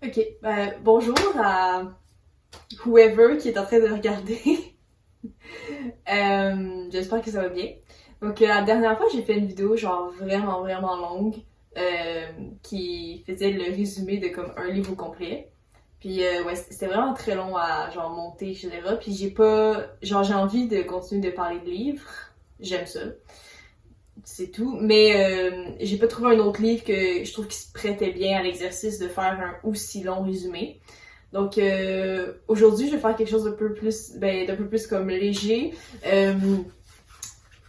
Ok, bonjour à whoever qui est en train de regarder. J'espère que ça va bien. Donc, la dernière fois, j'ai fait une vidéo genre vraiment longue qui faisait le résumé de comme un livre au complet. Puis, ouais, c'était vraiment très long à genre monter, etc. Puis, j'ai envie de continuer de parler de livres. J'aime ça. C'est tout. Mais j'ai pas trouvé un autre livre que je trouve qui se prêtait bien à l'exercice de faire un aussi long résumé. Donc aujourd'hui, je vais faire quelque chose d'un peu plus comme léger. Euh,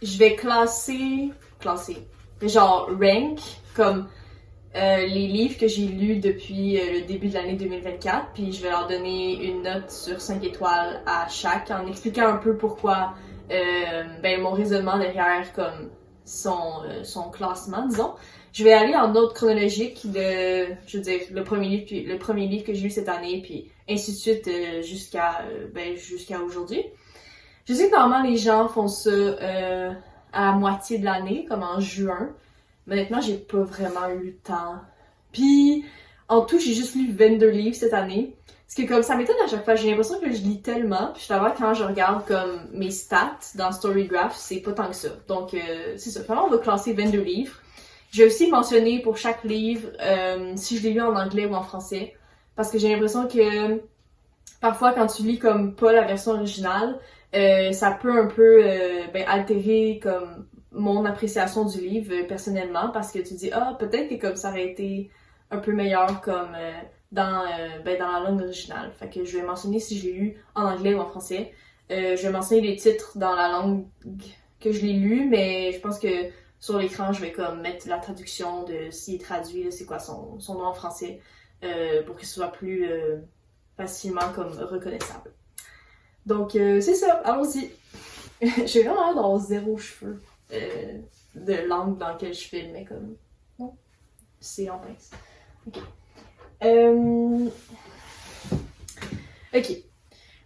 je vais classer, genre rank comme les livres que j'ai lus depuis le début de l'année 2024, puis je vais leur donner une note sur 5 étoiles à chaque en expliquant un peu pourquoi mon raisonnement derrière comme son classement, disons. Je vais aller en ordre chronologique je veux dire, le premier livre que j'ai lu cette année, puis ainsi de suite jusqu'à aujourd'hui. Je sais que normalement les gens font ça à la moitié de l'année, comme en juin. Mais honnêtement, j'ai pas vraiment eu le temps. Puis, en tout, j'ai juste lu 22 livres cette année. Parce que comme ça m'étonne à chaque fois, j'ai l'impression que je lis tellement, puis finalement quand je regarde comme mes stats dans Storygraph, c'est pas tant que ça. Donc c'est ça. Finalement, on va classer 22 livres. Je vais aussi mentionner pour chaque livre si je l'ai lu en anglais ou en français. Parce que j'ai l'impression que parfois quand tu lis comme pas la version originale, ça peut un peu altérer comme mon appréciation du livre personnellement parce que tu dis peut-être que comme ça aurait été un peu meilleur comme dans la langue originale. Fait que je vais mentionner si je l'ai lu en anglais ou en français. Je vais mentionner les titres dans la langue que je l'ai lu, mais je pense que sur l'écran, je vais comme mettre la traduction de s'il est traduit, c'est quoi son nom en français, pour que ce soit plus facilement comme reconnaissable. Donc c'est ça, allons-y. J'ai vraiment l'air d'avoir zéro cheveux de l'angle dans lequel je filme, mais comme non, c'est en pince. Ok. Ok.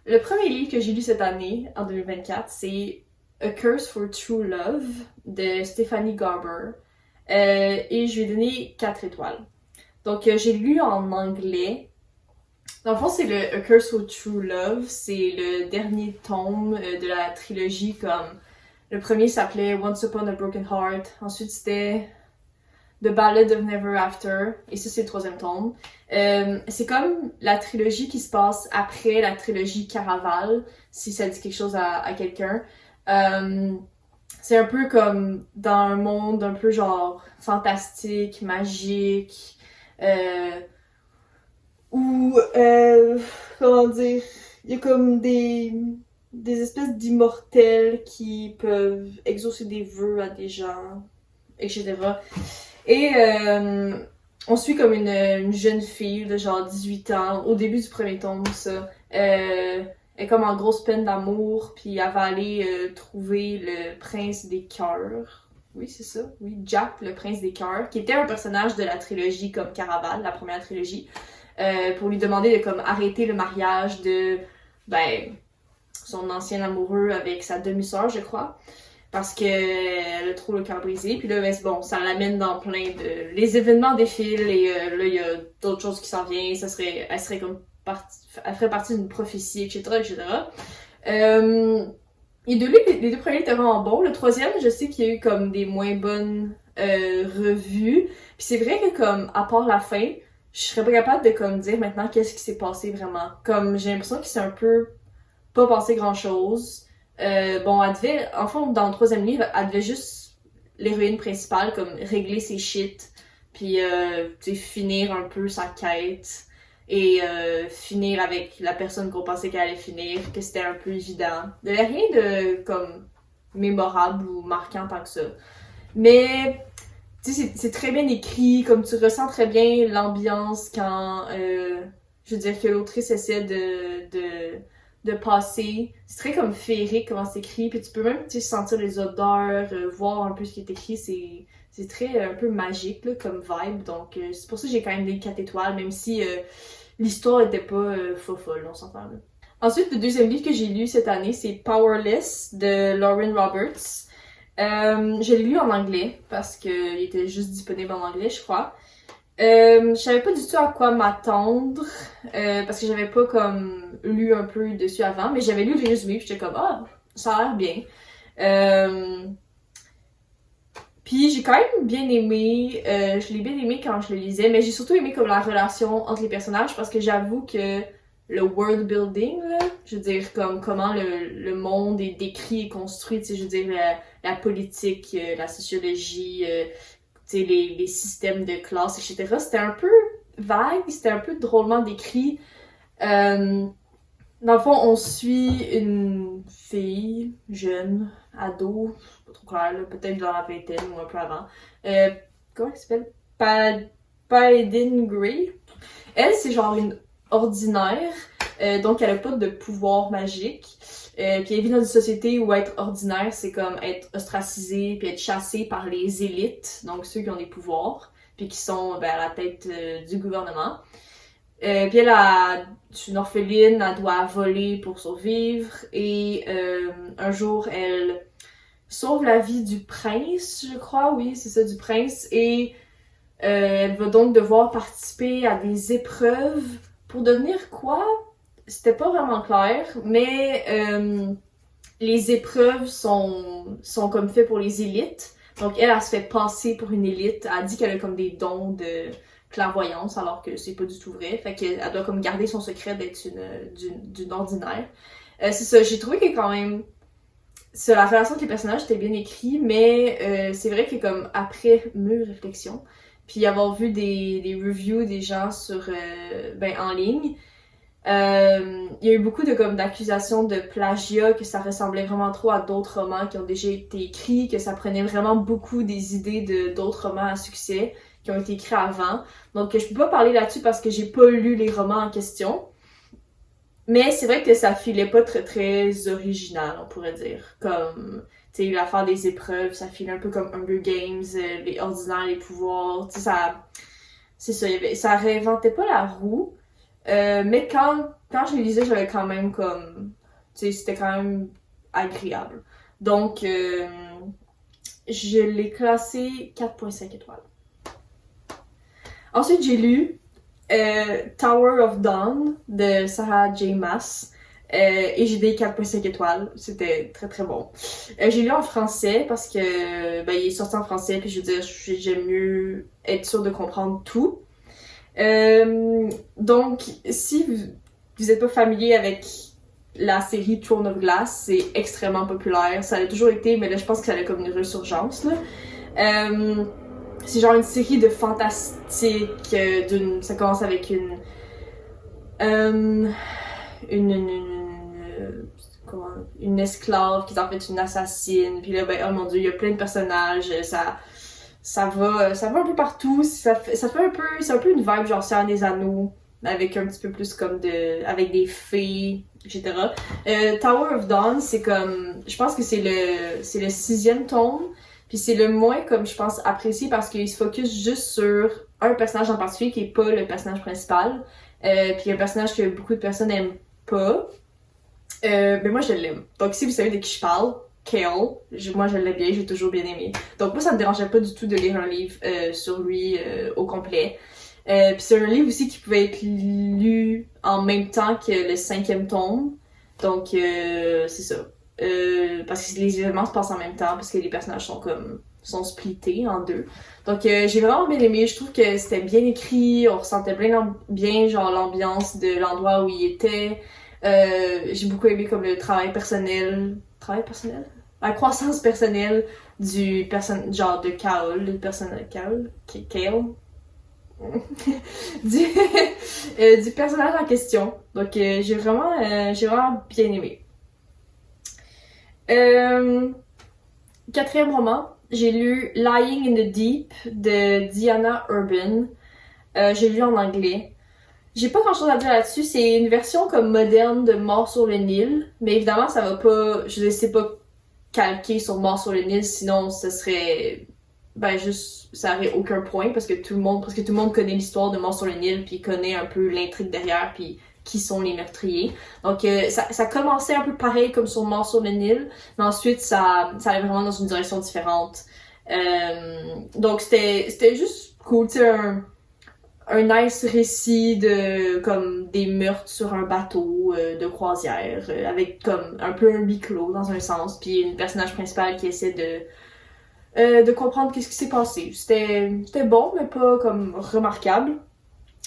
Le premier livre que j'ai lu cette année, en 2024, c'est A Curse for True Love de Stephanie Garber. Et je lui ai donné 4 étoiles. Donc, j'ai lu en anglais. Dans le fond, c'est le A Curse for True Love. C'est le dernier tome de la trilogie. Comme le premier s'appelait Once Upon a Broken Heart. Ensuite, c'était The Ballad of Never After. Et ça, c'est le troisième tome. C'est comme la trilogie qui se passe après la trilogie Caraval, si ça dit quelque chose à quelqu'un. C'est un peu comme dans un monde un peu genre fantastique, magique, où, comment dire, il y a comme des espèces d'immortels qui peuvent exaucer des vœux à des gens, etc. Et on suit comme une jeune fille de genre 18 ans, au début du premier tome, ça. Elle est comme en grosse peine d'amour, puis elle va aller trouver le prince des cœurs. Oui, c'est ça. Oui, Jack, le prince des cœurs, qui était un personnage de la trilogie comme Caraval, la première trilogie, pour lui demander de comme arrêter le mariage de son ancien amoureux avec sa demi-sœur, je crois. Parce qu'elle a trop le cœur brisé. Puis là, bon, ça l'amène dans plein de... Les événements défilent et là, il y a d'autres choses qui s'en viennent. Elle serait comme elle ferait partie d'une prophétie, etc. Et de lui, les deux premiers étaient vraiment bons. Le troisième, je sais qu'il y a eu comme des moins bonnes revues. Puis c'est vrai que comme, à part la fin, je serais pas capable de comme dire maintenant qu'est-ce qui s'est passé vraiment. Comme, j'ai l'impression qu'il s'est un peu pas passé grand-chose. Bon, elle devait, en fond, dans le troisième livre, elle devait juste, l'héroïne principale, comme régler ses shit, puis tu sais, finir un peu sa quête, et finir avec la personne qu'on pensait qu'elle allait finir, que c'était un peu évident. Il n'y avait rien de, comme, mémorable ou marquant tant que ça. Mais, tu sais, c'est très bien écrit, comme tu ressens très bien l'ambiance quand, je veux dire, que l'autrice essaie de passer. C'est très comme féerique comment c'est écrit, puis tu peux même sentir les odeurs, voir un peu ce qui est écrit, c'est très un peu magique là, comme vibe, donc c'est pour ça que j'ai quand même des 4 étoiles, même si l'histoire était pas folle, on s'entend là. Ensuite, le deuxième livre que j'ai lu cette année, c'est Powerless de Lauren Roberts. Je l'ai lu en anglais, parce qu'il était juste disponible en anglais, je crois. Je savais pas du tout à quoi m'attendre, parce que j'avais pas comme lu un peu dessus avant, mais j'avais lu le résumé, puis j'étais comme ah, ça a l'air bien. Puis j'ai quand même bien aimé, je l'ai bien aimé quand je le lisais, mais j'ai surtout aimé comme la relation entre les personnages parce que j'avoue que le world building, là, je veux dire comme comment le monde est décrit et construit, tu sais, je veux dire la politique, la sociologie, tu sais, les systèmes de classe, etc. C'était un peu vague, c'était un peu drôlement décrit. Dans le fond, on suit une fille jeune, ado, pas trop clair, là, peut-être dans la vingtaine ou un peu avant. Comment elle s'appelle? Paedin Gray. Elle, c'est genre une ordinaire, donc elle a pas de pouvoir magique. Puis elle vit dans une société où être ordinaire, c'est comme être ostracisé puis être chassé par les élites, donc ceux qui ont des pouvoirs, puis qui sont à la tête du gouvernement. Puis elle a une orpheline, elle doit voler pour survivre et un jour elle sauve la vie du prince, je crois, oui, c'est ça, du prince, et elle va donc devoir participer à des épreuves pour devenir quoi? C'était pas vraiment clair, mais les épreuves sont comme faites pour les élites. Donc elle se fait passer pour une élite. Elle dit qu'elle a comme des dons de clairvoyance, alors que c'est pas du tout vrai. Fait qu'elle doit comme garder son secret d'être d'une ordinaire. C'est ça, j'ai trouvé que quand même la relation avec les personnages était bien écrite, mais c'est vrai que comme après mûre réflexion, puis avoir vu des reviews des gens sur en ligne, il y a eu beaucoup de comme d'accusations de plagiat, que ça ressemblait vraiment trop à d'autres romans qui ont déjà été écrits, que ça prenait vraiment beaucoup des idées de d'autres romans à succès qui ont été écrits avant. Donc je peux pas parler là-dessus parce que j'ai pas lu les romans en question. Mais c'est vrai que ça filait pas très très original, on pourrait dire. Comme, tu sais, l'affaire des épreuves, ça filait un peu comme Hunger Games, les ordinaires, les pouvoirs, tu sais, ça... C'est ça, ça réinventait pas la roue. Mais quand je les lisais, j'avais quand même comme... Tu sais, c'était quand même agréable. Donc, je l'ai classé 4.5 étoiles. Ensuite, j'ai lu Tower of Dawn de Sarah J. Maas. Et j'ai des 4.5 étoiles. C'était très très bon. J'ai lu en français parce que il est sorti en français, puis je veux dire, j'aime mieux être sûre de comprendre tout. Donc, si vous êtes pas familier avec la série Throne of Glass, c'est extrêmement populaire. Ça a toujours été, mais là, je pense que ça a comme une resurgence, là. C'est genre une série de fantastique. Ça commence avec une esclave qui est en fait une assassine. Puis là, oh mon dieu, il y a plein de personnages. Ça va un peu partout. Ça fait un peu, c'est un peu une vibe genre Seigneur des Anneaux, avec un petit peu plus comme avec des fées, etc. Tower of Dawn, c'est comme, je pense que c'est le 6e tome. Puis c'est le moins, comme je pense, apprécié parce qu'il se focus juste sur un personnage en particulier qui est pas le personnage principal. Puis un personnage que beaucoup de personnes aiment pas. Mais moi, je l'aime. Donc si vous savez de qui je parle, Kale, moi je l'aime bien, j'ai toujours bien aimé. Donc moi, ça me dérangeait pas du tout de lire un livre sur lui au complet. Puis c'est un livre aussi qui pouvait être lu en même temps que le 5e tome. Donc c'est ça. Parce que les événements se passent en même temps, parce que les personnages sont splittés en deux. Donc j'ai vraiment bien aimé, je trouve que c'était bien écrit, on ressentait bien genre l'ambiance de l'endroit où il était. J'ai beaucoup aimé comme le travail personnel, la croissance personnelle du genre de Kale, le personnage Kale, du personnage en question. Donc j'ai vraiment bien aimé. 4e roman, j'ai lu Lying in the Deep de Diana Urban. J'ai lu en anglais. J'ai pas grand chose à dire là-dessus, c'est une version comme moderne de Mort sur le Nil, mais évidemment ça va pas, je ne sais pas calquer sur Mort sur le Nil, sinon ce serait juste, ça aurait aucun point parce que tout le monde connaît l'histoire de Mort sur le Nil puis connaît un peu l'intrigue derrière puis qui sont les meurtriers. Donc ça commençait un peu pareil comme sur Mort sur le Nil, mais ensuite ça allait vraiment dans une direction différente. Donc c'était juste cool, tu sais, un nice récit de comme des meurtres sur un bateau de croisière avec comme un peu un huis clos dans un sens, puis une personnage principale qui essaie de comprendre qu'est-ce qui s'est passé. C'était bon, mais pas comme remarquable.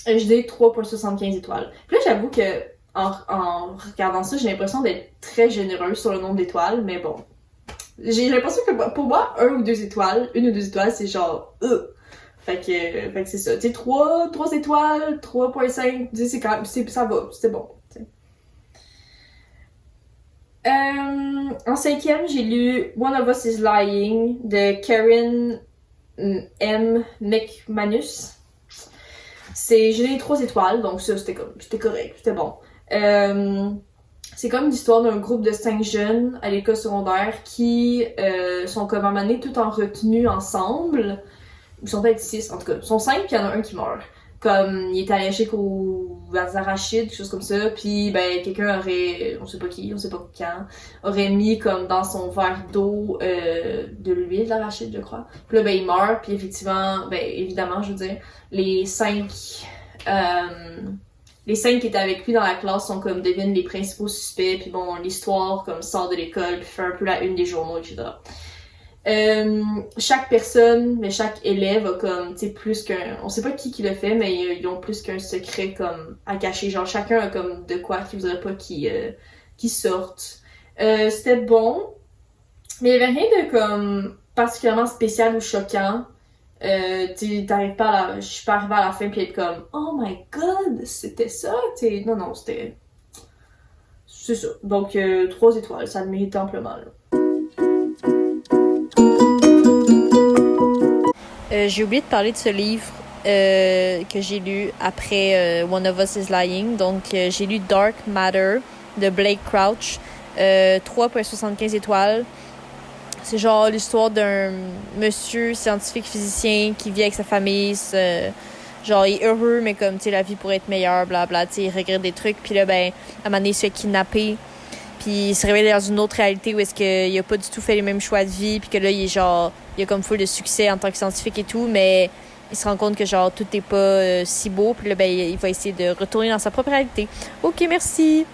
Je dis 3.75 étoiles. Puis là, j'avoue que en regardant ça, j'ai l'impression d'être très généreuse sur le nombre d'étoiles, mais bon. J'ai l'impression que pour moi, une ou deux étoiles, c'est genre Fait que c'est ça. Tu sais, 3 étoiles, 3.5, c'est quand même, ça va, c'est bon. T'sais. En cinquième, j'ai lu One of Us is Lying de Karen M. McManus. J'ai donné 3 étoiles, donc ça, c'était correct, c'était bon. C'est comme l'histoire d'un groupe de 5 jeunes à l'école secondaire qui sont comme à un moment donné tout en retenue ensemble. Ils sont peut-être 6, en tout cas. Ils sont 5 puis il y en a un qui meurt. Comme, il est allergique aux arachides, quelque chose comme ça, puis ben, quelqu'un aurait, on sait pas qui, on sait pas quand, aurait mis comme dans son verre d'eau de l'huile d'arachide, je crois. Puis là, ben, il meurt, puis effectivement, ben, évidemment, je veux dire, les 5 qui étaient avec lui dans la classe sont comme, deviennent les principaux suspects, puis bon, l'histoire, comme, sort de l'école, puis fait un peu la une des journaux, etc. Chaque personne, mais chaque élève a comme, tu sais, plus qu'un... On sait pas qui le fait, mais ils ont plus qu'un secret comme à cacher. Genre, chacun a comme de quoi qu'ils voudraient pas qui sortent. C'était bon, mais il y avait rien de comme particulièrement spécial ou choquant. T'arrives pas à je suis pas arrivée à la fin pis être comme « Oh my god, c'était ça! » Non, c'était... C'est ça. Donc, 3 étoiles, ça le mérite amplement, là. J'ai oublié de parler de ce livre que j'ai lu après One of Us is Lying. Donc, j'ai lu Dark Matter de Blake Crouch, 3.75 étoiles. C'est genre l'histoire d'un monsieur scientifique physicien qui vit avec sa famille. Genre, il est heureux, mais comme, tu sais, la vie pourrait être meilleure, blabla, tu sais, il regrette des trucs. Puis là, ben, à un moment donné, il se fait kidnapper. Puis il se réveille dans une autre réalité où est-ce qu'il a pas du tout fait les mêmes choix de vie, puis que là, il a comme full de succès en tant que scientifique et tout, mais il se rend compte que genre tout est pas si beau, puis là, ben, il va essayer de retourner dans sa propre réalité. Ok, merci!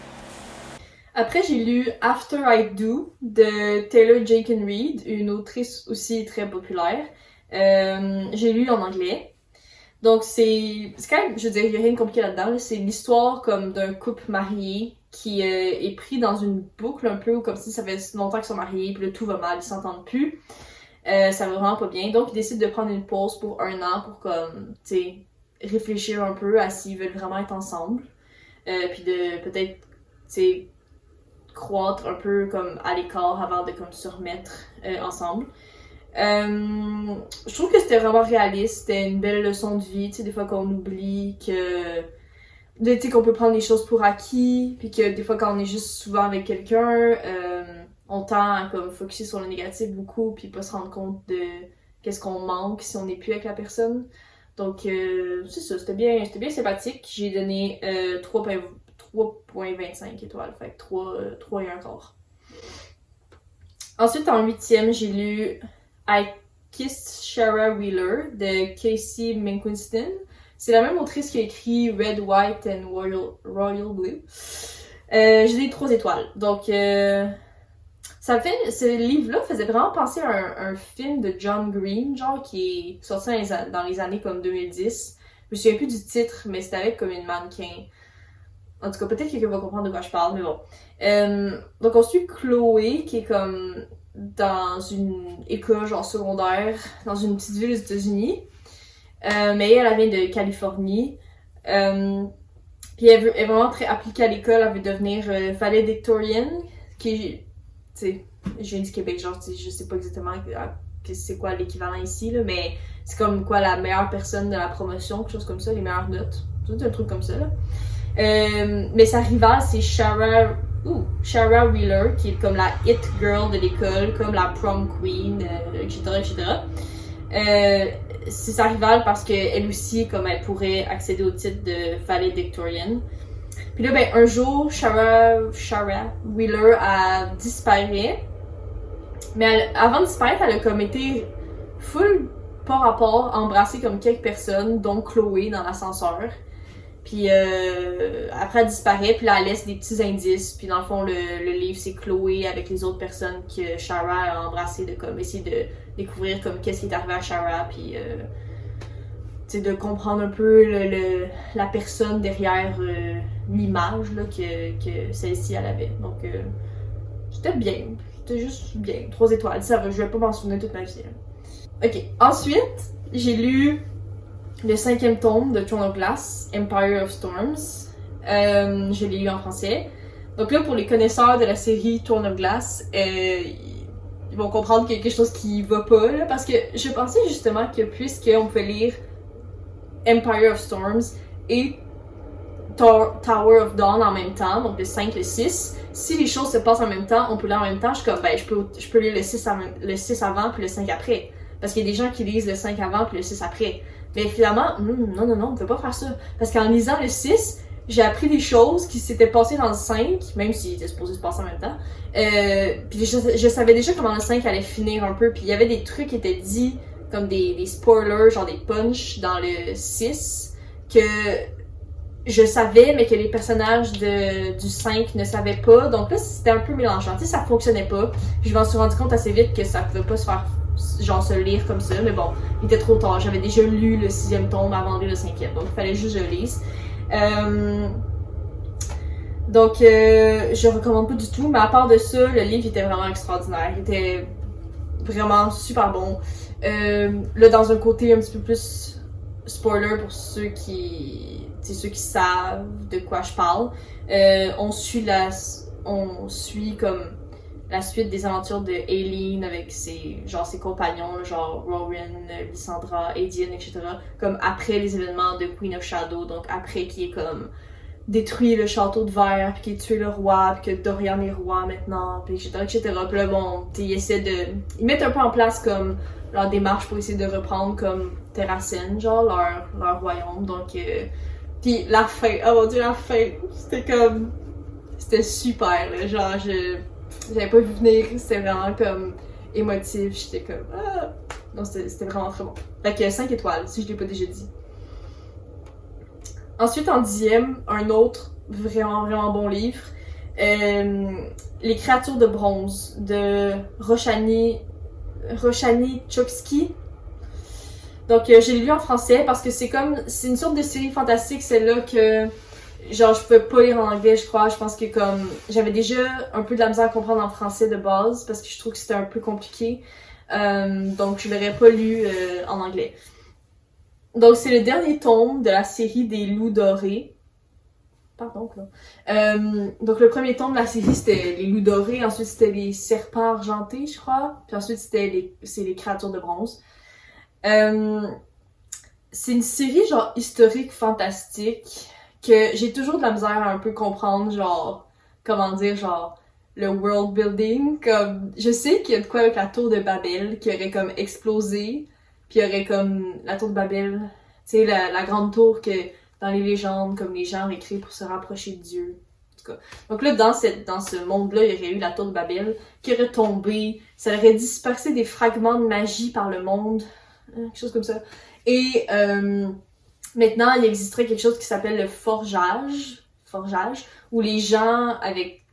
Après, j'ai lu After I Do de Taylor Jenkins Reid, une autrice aussi très populaire. J'ai lu en anglais. Donc c'est quand même, je veux dire, il y a rien de compliqué là-dedans. Là. C'est l'histoire comme d'un couple marié qui est pris dans une boucle un peu, ou comme si ça fait longtemps qu'ils sont mariés, puis là tout va mal, ils s'entendent plus. Ça va vraiment pas bien. Donc ils décident de prendre une pause pour 1 an pour comme, tu sais, réfléchir un peu à s'ils veulent vraiment être ensemble. Puis de peut-être, tu sais, croître un peu comme à l'écart avant de comme se remettre ensemble. Je trouve que c'était vraiment réaliste, c'était une belle leçon de vie, tu sais, des fois qu'on oublie que, tu sais, qu'on peut prendre les choses pour acquis, puis que des fois quand on est juste souvent avec quelqu'un, on tend à comme focusser sur le négatif beaucoup, puis pas se rendre compte de qu'est-ce qu'on manque si on n'est plus avec la personne. Donc c'est ça, c'était bien sympathique. J'ai donné 3.25 étoiles, fait que 3 et un quart. Ensuite, en 8e, j'ai lu I Kissed Sarah Wheeler de Casey McQuiston. C'est la même autrice qui a écrit Red, White and Royal Blue. J'ai donné 3 étoiles. Donc, ce livre-là faisait vraiment penser à un film de John Green, genre, qui est sorti dans les années comme 2010. Je me souviens plus du titre, mais c'était avec comme une mannequin. En tout cas, peut-être que quelqu'un va comprendre de quoi je parle, mais bon. Donc, on suit Chloé, qui est comme dans une école genre secondaire, dans une petite ville aux États-Unis. Mais elle vient de Californie. Puis elle est vraiment très appliquée à l'école, elle veut devenir valedictorian, qui est, tu sais, je viens du Québec, genre, je sais pas exactement c'est quoi l'équivalent ici, là, mais c'est comme quoi la meilleure personne de la promotion, quelque chose comme ça, les meilleures notes. C'est un truc comme ça, là. Mais sa rivale, c'est Sarah Wheeler, qui est comme la hit girl de l'école, comme la prom queen, etc., etc. C'est sa rivale parce qu'elle aussi, comme elle pourrait accéder au titre de valedictorian. Puis là, ben, un jour, Sarah Wheeler a disparu. Mais avant de disparaître, elle a comme été full pas rapport, embrassé comme quelques personnes, dont Chloé dans l'ascenseur. Puis après, elle disparaît, puis là, elle laisse des petits indices. Puis dans le fond, le livre, c'est Chloé avec les autres personnes que Shara a embrassées, de comme essayer de découvrir comme qu'est-ce qui est arrivé à Shara, puis de comprendre un peu la personne derrière l'image là, que celle-ci, elle avait. Donc, c'était bien. C'était juste bien. 3 étoiles. Ça va, je vais pas m'en souvenir toute ma vie. Là. Ok. Ensuite, j'ai lu le 5e tome de Throne of Glass, Empire of Storms. Je l'ai lu en français. Donc là, pour les connaisseurs de la série Throne of Glass, ils vont comprendre qu'il y a quelque chose qui va pas, là, parce que je pensais justement que puisqu'on pouvait lire Empire of Storms et Tower of Dawn en même temps, donc le 5, le 6, si les choses se passent en même temps, on peut lire en même temps, je suis comme, ben, je peux lire le 6 avant puis le 5 après. Parce qu'il y a des gens qui lisent le 5 avant puis le 6 après. Mais finalement, non, on ne peut pas faire ça. Parce qu'en lisant le 6, j'ai appris des choses qui s'étaient passées dans le 5, même s'il était supposé se passer en même temps. Puis je savais déjà comment le 5 allait finir un peu, puis il y avait des trucs qui étaient dits comme des spoilers, genre des punchs dans le 6, que je savais, mais que les personnages du 5 ne savaient pas. Donc là, c'était un peu mélangeant. Tu sais, ça fonctionnait pas. Puis je m'en suis rendu compte assez vite que ça pouvait pas se faire, genre, se lire comme ça. Mais bon, il était trop tard. J'avais déjà lu le 6e tome avant de lire le 5e. Donc il fallait juste que je le lise. Donc, je recommande pas du tout. Mais à part de ça, le livre était vraiment extraordinaire. Il était vraiment super bon. Là, dans un côté un petit peu plus spoiler pour ceux qui savent de quoi je parle, on suit comme la suite des aventures de Aileen avec ses compagnons, genre Rowan, Lysandra, Aedion, etc. Comme après les événements de Queen of Shadow, donc après qu'il ait comme détruit le château de verre, puis qu'il ait tué le roi, puis que Dorian est roi maintenant, puis etc. Puis là, bon, ils mettent un peu en place comme leur démarche pour essayer de reprendre comme Terracen, genre leur royaume. Donc, puis la fin, oh mon dieu, la fin, c'était super, là, genre j'avais pas vu venir, c'était vraiment comme émotif, j'étais comme ah! Non, c'était vraiment très bon. Fait que 5 étoiles, si je l'ai pas déjà dit. Ensuite, en 10e, un autre vraiment bon livre, Les créatures de bronze de Roshani Chokski. Donc, je l'ai lu en français parce que c'est une sorte de série fantastique, celle-là, que genre je pouvais pas lire en anglais, je crois. Je pense que comme j'avais déjà un peu de la misère à comprendre en français de base parce que je trouve que c'était un peu compliqué. Donc, je l'aurais pas lu en anglais. Donc, c'est le dernier tome de la série des loups dorés. Pardon, là. Donc, le premier tome de la série, c'était les loups dorés. Ensuite, c'était les serpents argentés, je crois. Puis ensuite, c'est les créatures de bronze. C'est une série, genre, historique, fantastique, que j'ai toujours de la misère à un peu comprendre, genre, comment dire, genre, le world building. Comme, je sais qu'il y a de quoi avec la tour de Babel qui aurait comme explosé. Puis il y aurait comme la tour de Babel, tu sais, la grande tour que dans les légendes, comme les gens auraient créé pour se rapprocher de Dieu. En tout cas. Donc là, dans ce monde-là, il y aurait eu la tour de Babel qui aurait tombé. Ça aurait dispersé des fragments de magie par le monde. Quelque chose comme ça. Et maintenant, il existerait quelque chose qui s'appelle le forgeage, où les gens avec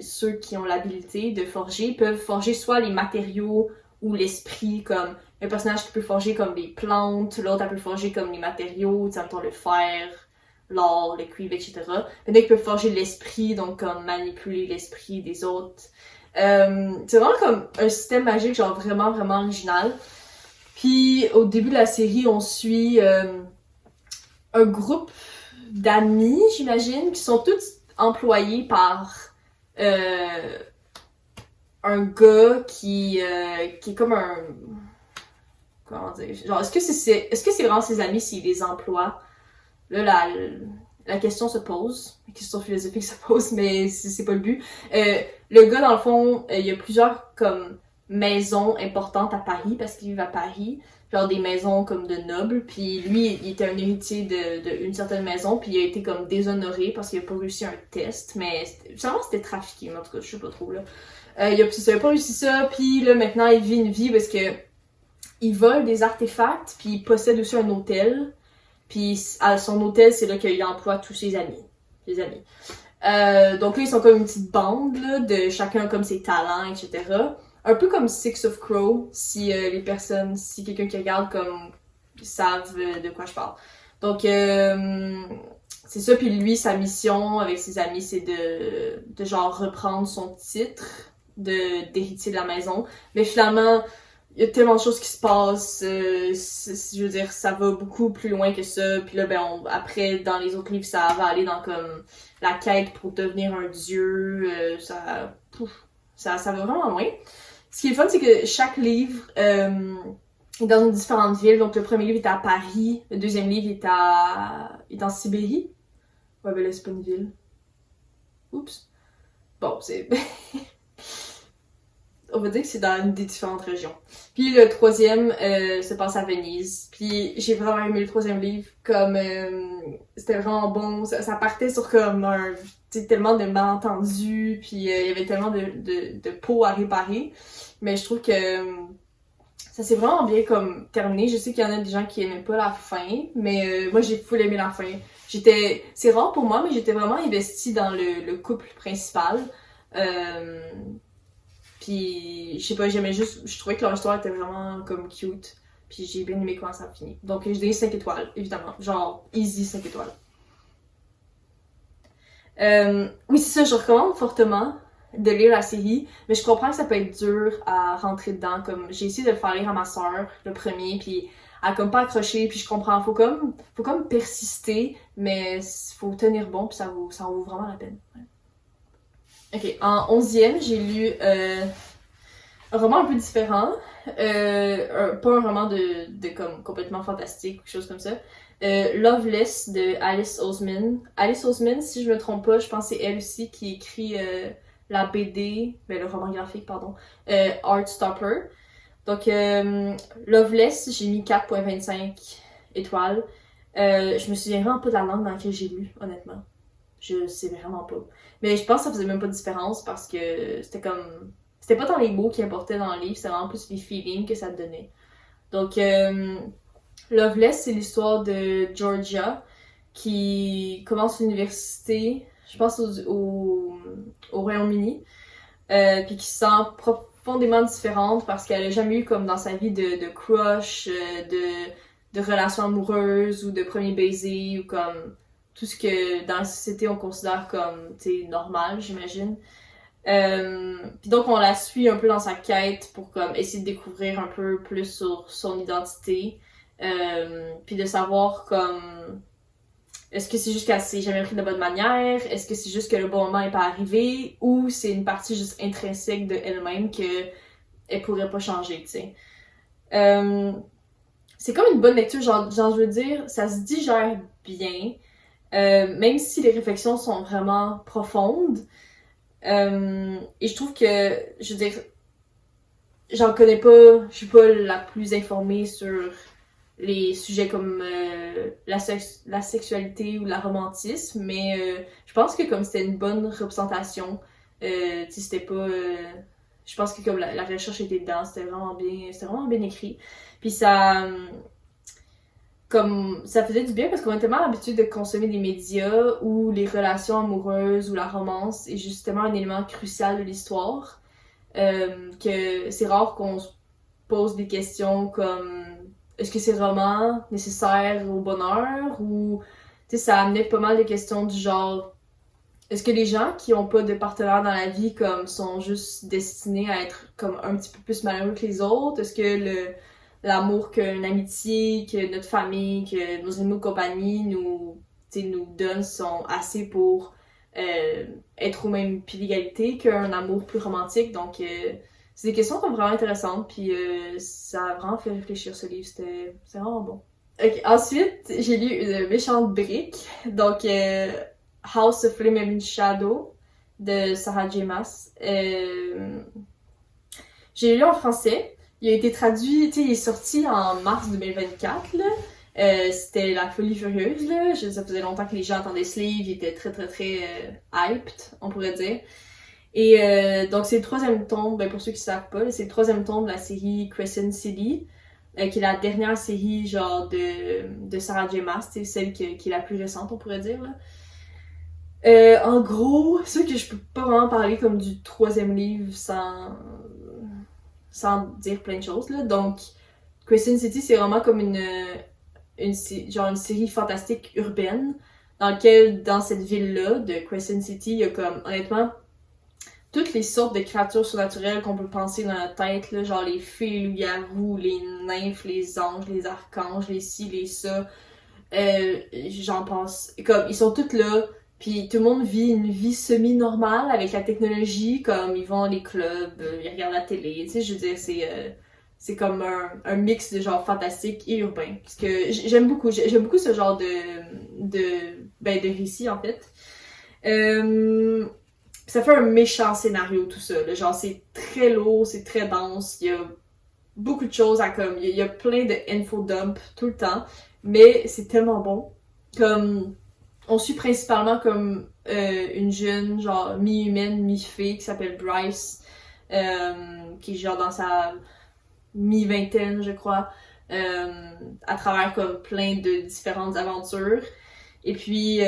ceux qui ont l'habilité de forger peuvent forger soit les matériaux ou l'esprit, comme un personnage qui peut forger comme des plantes, l'autre elle peut forger comme les matériaux, tu sais, mettons le fer, l'or, le cuivre, etc. Peut-être qu'ils peuvent forger l'esprit, donc comme manipuler l'esprit des autres. C'est vraiment comme un système magique genre vraiment original. Puis au début de la série, on suit un groupe d'amis, j'imagine, qui sont tous employés par un gars qui est comme un... Comment dire? Genre, est-ce que c'est vraiment ses amis s'il les emploie? Là, la question se pose. La question philosophique se pose, mais c'est pas le but. Le gars, dans le fond, il y a plusieurs comme maisons importantes à Paris, parce qu'il vit à Paris. Genre des maisons comme de nobles. Puis lui, il était un héritier d'une certaine maison, puis il a été comme déshonoré parce qu'il a pas réussi un test. Mais sûrement c'était trafiqué, mais en tout cas, je sais pas trop, là. Il a pas réussi ça, puis là, maintenant, il vit une vie parce que il vole des artefacts, puis il possède aussi un hôtel. Puis à son hôtel, c'est là qu'il emploie tous ses amis. Donc là, ils sont comme une petite bande, là, de chacun comme ses talents, etc. Un peu comme Six of Crow, si si quelqu'un qui regarde comme savent de quoi je parle. Donc c'est ça, puis lui, sa mission avec ses amis, c'est de genre reprendre son titre d'héritier de la maison. Mais finalement, il y a tellement de choses qui se passent, je veux dire, ça va beaucoup plus loin que ça. Puis là, après, dans les autres livres, ça va aller dans comme la quête pour devenir un dieu, ça va vraiment loin. Ce qui est le fun, c'est que chaque livre est dans une différente ville. Donc le premier livre est à Paris, le deuxième livre est en Sibérie. Ouais, ben là, c'est pas une ville. Oups. Bon, c'est... On va dire que c'est dans une des différentes régions. Puis le troisième se passe à Venise. Puis j'ai vraiment aimé le troisième livre. Comme c'était vraiment bon. Ça partait sur comme tellement de malentendus. Puis il y avait tellement de pots à réparer. Mais je trouve que ça s'est vraiment bien comme terminé. Je sais qu'il y en a des gens qui aimaient pas la fin. Mais moi j'ai full aimé la fin. C'est rare pour moi, mais j'étais vraiment investie dans le couple principal. Puis, je sais pas, je trouvais que leur histoire était vraiment comme cute. Puis j'ai bien aimé comment ça a fini. Donc je donne 5 étoiles, évidemment. Genre, easy 5 étoiles. Oui, c'est ça, je recommande fortement de lire la série. Mais je comprends que ça peut être dur à rentrer dedans. Comme, j'ai essayé de le faire lire à ma soeur, le premier, puis elle a comme pas accroché. Puis je comprends, faut comme persister, mais faut tenir bon, puis ça en vaut vraiment la peine. Ouais. Ok, en 11e, j'ai lu un roman un peu différent. Pas un roman de comme complètement fantastique ou quelque chose comme ça. Loveless de Alice Oseman. Alice Oseman, si je me trompe pas, je pense que c'est elle aussi qui écrit la BD, le roman graphique, pardon, Heartstopper. Donc, Loveless, j'ai mis 4.25 étoiles. Je me souviens vraiment pas de la langue dans laquelle j'ai lu, honnêtement. Je sais vraiment pas. Mais je pense que ça faisait même pas de différence parce que c'était comme... C'était pas tant les mots qui importaient dans le livre, c'était vraiment plus les feelings que ça te donnait. Donc, Loveless, c'est l'histoire de Georgia qui commence l'université, je pense au Royaume-Uni, puis qui se sent profondément différente parce qu'elle a jamais eu comme dans sa vie de crush, de relations amoureuses ou de premier baiser ou comme tout ce que dans la société on considère comme normal, j'imagine. Puis donc on la suit un peu dans sa quête pour comme essayer de découvrir un peu plus sur son identité, puis de savoir comme est-ce que c'est juste qu'elle s'est jamais pris de la bonne manière, est-ce que c'est juste que le bon moment est pas arrivé, ou c'est une partie juste intrinsèque de elle-même que elle pourrait pas changer, tu sais. C'est comme une bonne lecture, genre je veux dire, ça se digère bien. Même si les réflexions sont vraiment profondes. Et je trouve que, je veux dire, j'en connais pas, je suis pas la plus informée sur les sujets comme la sexualité ou la romantisme, mais je pense que comme c'était une bonne représentation, c'était pas... je pense que comme la recherche était dedans, c'était vraiment bien écrit. Puis comme ça faisait du bien parce qu'on a tellement l'habitude de consommer des médias où les relations amoureuses ou la romance est justement un élément crucial de l'histoire, que c'est rare qu'on se pose des questions comme est-ce que c'est vraiment nécessaire au bonheur, ou tu sais, ça amenait pas mal de questions du genre est-ce que les gens qui ont pas de partenaire dans la vie comme sont juste destinés à être comme un petit peu plus malheureux que les autres? Est-ce que l'amour qu'une amitié, que notre famille, que nos animaux de compagnie nous donnent sont assez pour être au même pied d'égalité qu'un amour plus romantique. Donc, c'est des questions qui sont vraiment intéressantes, puis ça a vraiment fait réfléchir ce livre. C'est vraiment bon. Ok, ensuite, j'ai lu Une méchante brique, donc House of Flame and Shadow de Sarah J. Maas. J'ai lu en français. Il a été traduit, tu sais, il est sorti en mars 2024, là. C'était La Folie Furieuse, là. Ça faisait longtemps que les gens attendaient ce livre. Il était très, très, très hyped, on pourrait dire. Et donc, c'est le troisième tome, pour ceux qui savent pas, c'est le troisième tome de la série Crescent City. qui est la dernière série genre de Sarah J. Maas, celle qui est la plus récente, on pourrait dire, là. En gros, c'est sûr que je peux pas vraiment parler comme du troisième livre sans dire plein de choses, là. Donc, Crescent City, c'est vraiment comme une série fantastique urbaine dans laquelle, dans cette ville-là de Crescent City, il y a comme, honnêtement, toutes les sortes de créatures surnaturelles qu'on peut penser dans notre tête, là, genre les fées, les loups-garous, les nymphes, les anges, les archanges, les ci, les ça. J'en pense. Comme, ils sont tous là, puis tout le monde vit une vie semi-normale avec la technologie, comme ils vont dans les clubs, ils regardent la télé, tu sais, je veux dire, c'est comme un mix de genre fantastique et urbain. Parce que j'aime beaucoup ce genre de récit, en fait. Ça fait un méchant scénario, tout ça, là. Genre, c'est très lourd, c'est très dense, il y a beaucoup de choses à comme... Il y a plein de infodump tout le temps, mais c'est tellement bon. Comme... On suit principalement comme une jeune, genre, mi-humaine, mi-fée, qui s'appelle Bryce, qui est genre dans sa mi-vingtaine, je crois, à travers comme plein de différentes aventures. Et puis,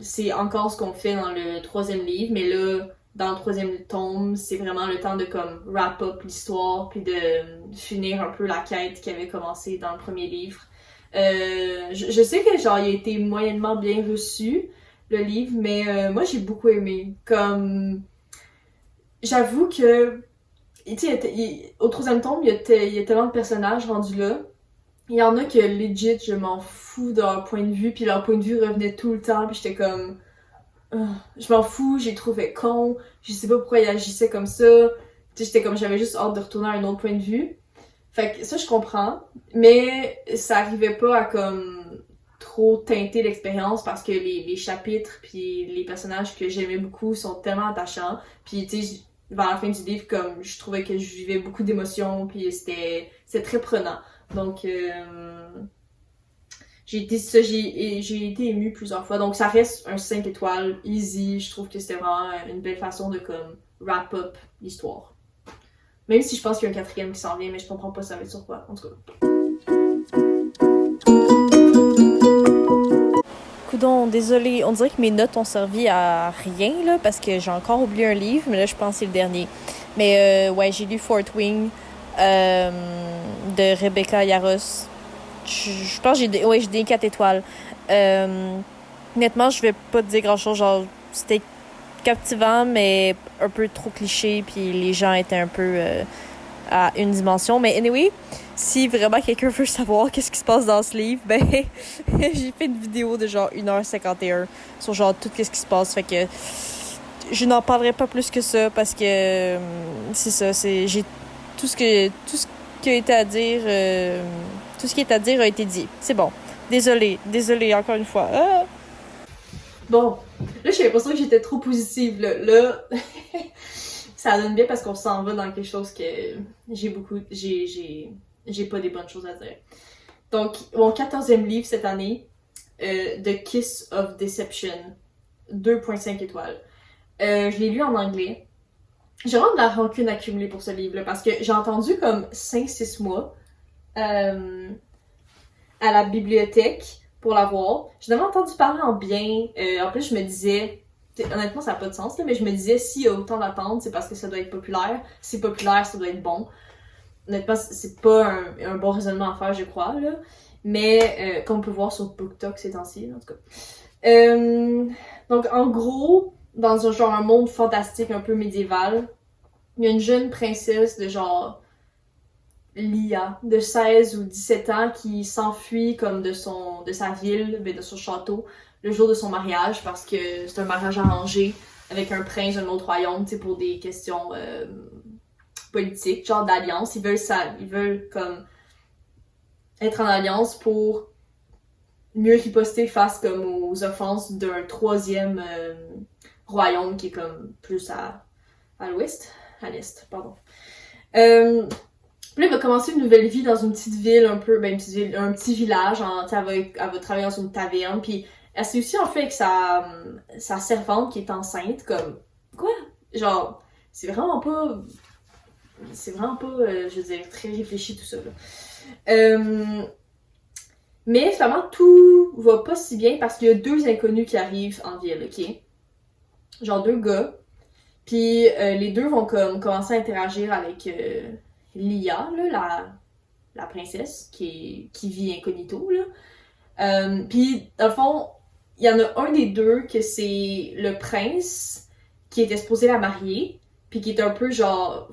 c'est encore ce qu'on fait dans le troisième livre, mais là, dans le troisième tome, c'est vraiment le temps de comme wrap up l'histoire, puis de finir un peu la quête qui avait commencé dans le premier livre. Je sais que genre il a été moyennement bien reçu, le livre, mais moi j'ai beaucoup aimé. Comme, j'avoue que, tu sais, au troisième tome, il y a tellement de personnages rendus là. Il y en a que legit, je m'en fous de leur point de vue, puis leur point de vue revenait tout le temps, puis j'étais comme... je m'en fous, j'ai trouvé con, je sais pas pourquoi ils agissaient comme ça. Tu sais, j'étais comme, j'avais juste hâte de retourner à un autre point de vue. Fait que ça, je comprends, mais ça arrivait pas à comme trop teinter l'expérience parce que les chapitres puis les personnages que j'aimais beaucoup sont tellement attachants. Puis tu sais, vers la fin du livre, comme je trouvais que je vivais beaucoup d'émotions, puis c'était très prenant. Donc, j'ai été émue plusieurs fois. Donc, ça reste un 5 étoiles, easy. Je trouve que c'était vraiment une belle façon de comme wrap up l'histoire. Même si je pense qu'il y a un quatrième qui s'en vient, mais je comprends pas ça va être sur quoi, en tout cas. Coudon, désolé, on dirait que mes notes ont servi à rien, là, parce que j'ai encore oublié un livre, mais là, je pense que c'est le dernier. Mais ouais, j'ai lu Fort Wing de Rebecca Yarros. Je pense que j'ai des 4 étoiles. Honnêtement, je vais pas te dire grand-chose, genre, c'était captivant, mais un peu trop cliché, puis les gens étaient un peu à une dimension. Mais anyway, si vraiment quelqu'un veut savoir qu'est-ce qui se passe dans ce livre, ben j'ai fait une vidéo de genre 1h51 sur genre tout ce qui se passe. Fait que je n'en parlerai pas plus que ça parce que c'est ça, j'ai tout ce qui a été à dire, tout ce qui est à dire a été dit. C'est bon. Désolée encore une fois. Ah! Bon, là j'ai l'impression que j'étais trop positive. Là ça donne bien parce qu'on s'en va dans quelque chose que j'ai pas des bonnes choses à dire. Donc, mon 14e livre cette année, The Kiss of Deception, 2.5 étoiles. Je l'ai lu en anglais. J'ai vraiment de la rancune accumulée pour ce livre-là parce que j'ai entendu comme 5-6 mois à la bibliothèque pour la voir. J'ai jamais entendu parler en bien. En plus, je me disais, honnêtement, ça n'a pas de sens, là, mais je me disais, s'il y a autant d'attentes, c'est parce que ça doit être populaire. Si c'est populaire, ça doit être bon. Honnêtement, c'est pas un bon raisonnement à faire, je crois, là. Mais, comme on peut voir sur BookTok ces temps-ci, en tout cas. Donc, en gros, dans un monde fantastique un peu médiéval, il y a une jeune princesse de genre Lia, de 16 ou 17 ans, qui s'enfuit comme de sa ville, de son château, le jour de son mariage, parce que c'est un mariage arrangé avec un prince d'un autre royaume, tu sais, pour des questions politiques, genre d'alliance. Ils veulent comme être en alliance pour mieux riposter face comme aux offenses d'un troisième royaume qui est comme plus à l'ouest, à l'est, pardon. Puis là, elle va commencer une nouvelle vie dans une petite ville un peu, un petit village. Elle va travailler dans une taverne. Puis elle s'est aussi en fait avec sa servante qui est enceinte. Comme, quoi? Genre, c'est vraiment pas, je veux dire, très réfléchi tout ça, là. Mais finalement, tout va pas si bien parce qu'il y a 2 inconnus qui arrivent en ville, ok? Genre 2 gars. Puis les 2 vont comme commencer à interagir avec Lia, là, la princesse, qui vit incognito, là. Puis, dans le fond, il y en a un des 2 que c'est le prince qui était supposé la marier, puis qui est un peu genre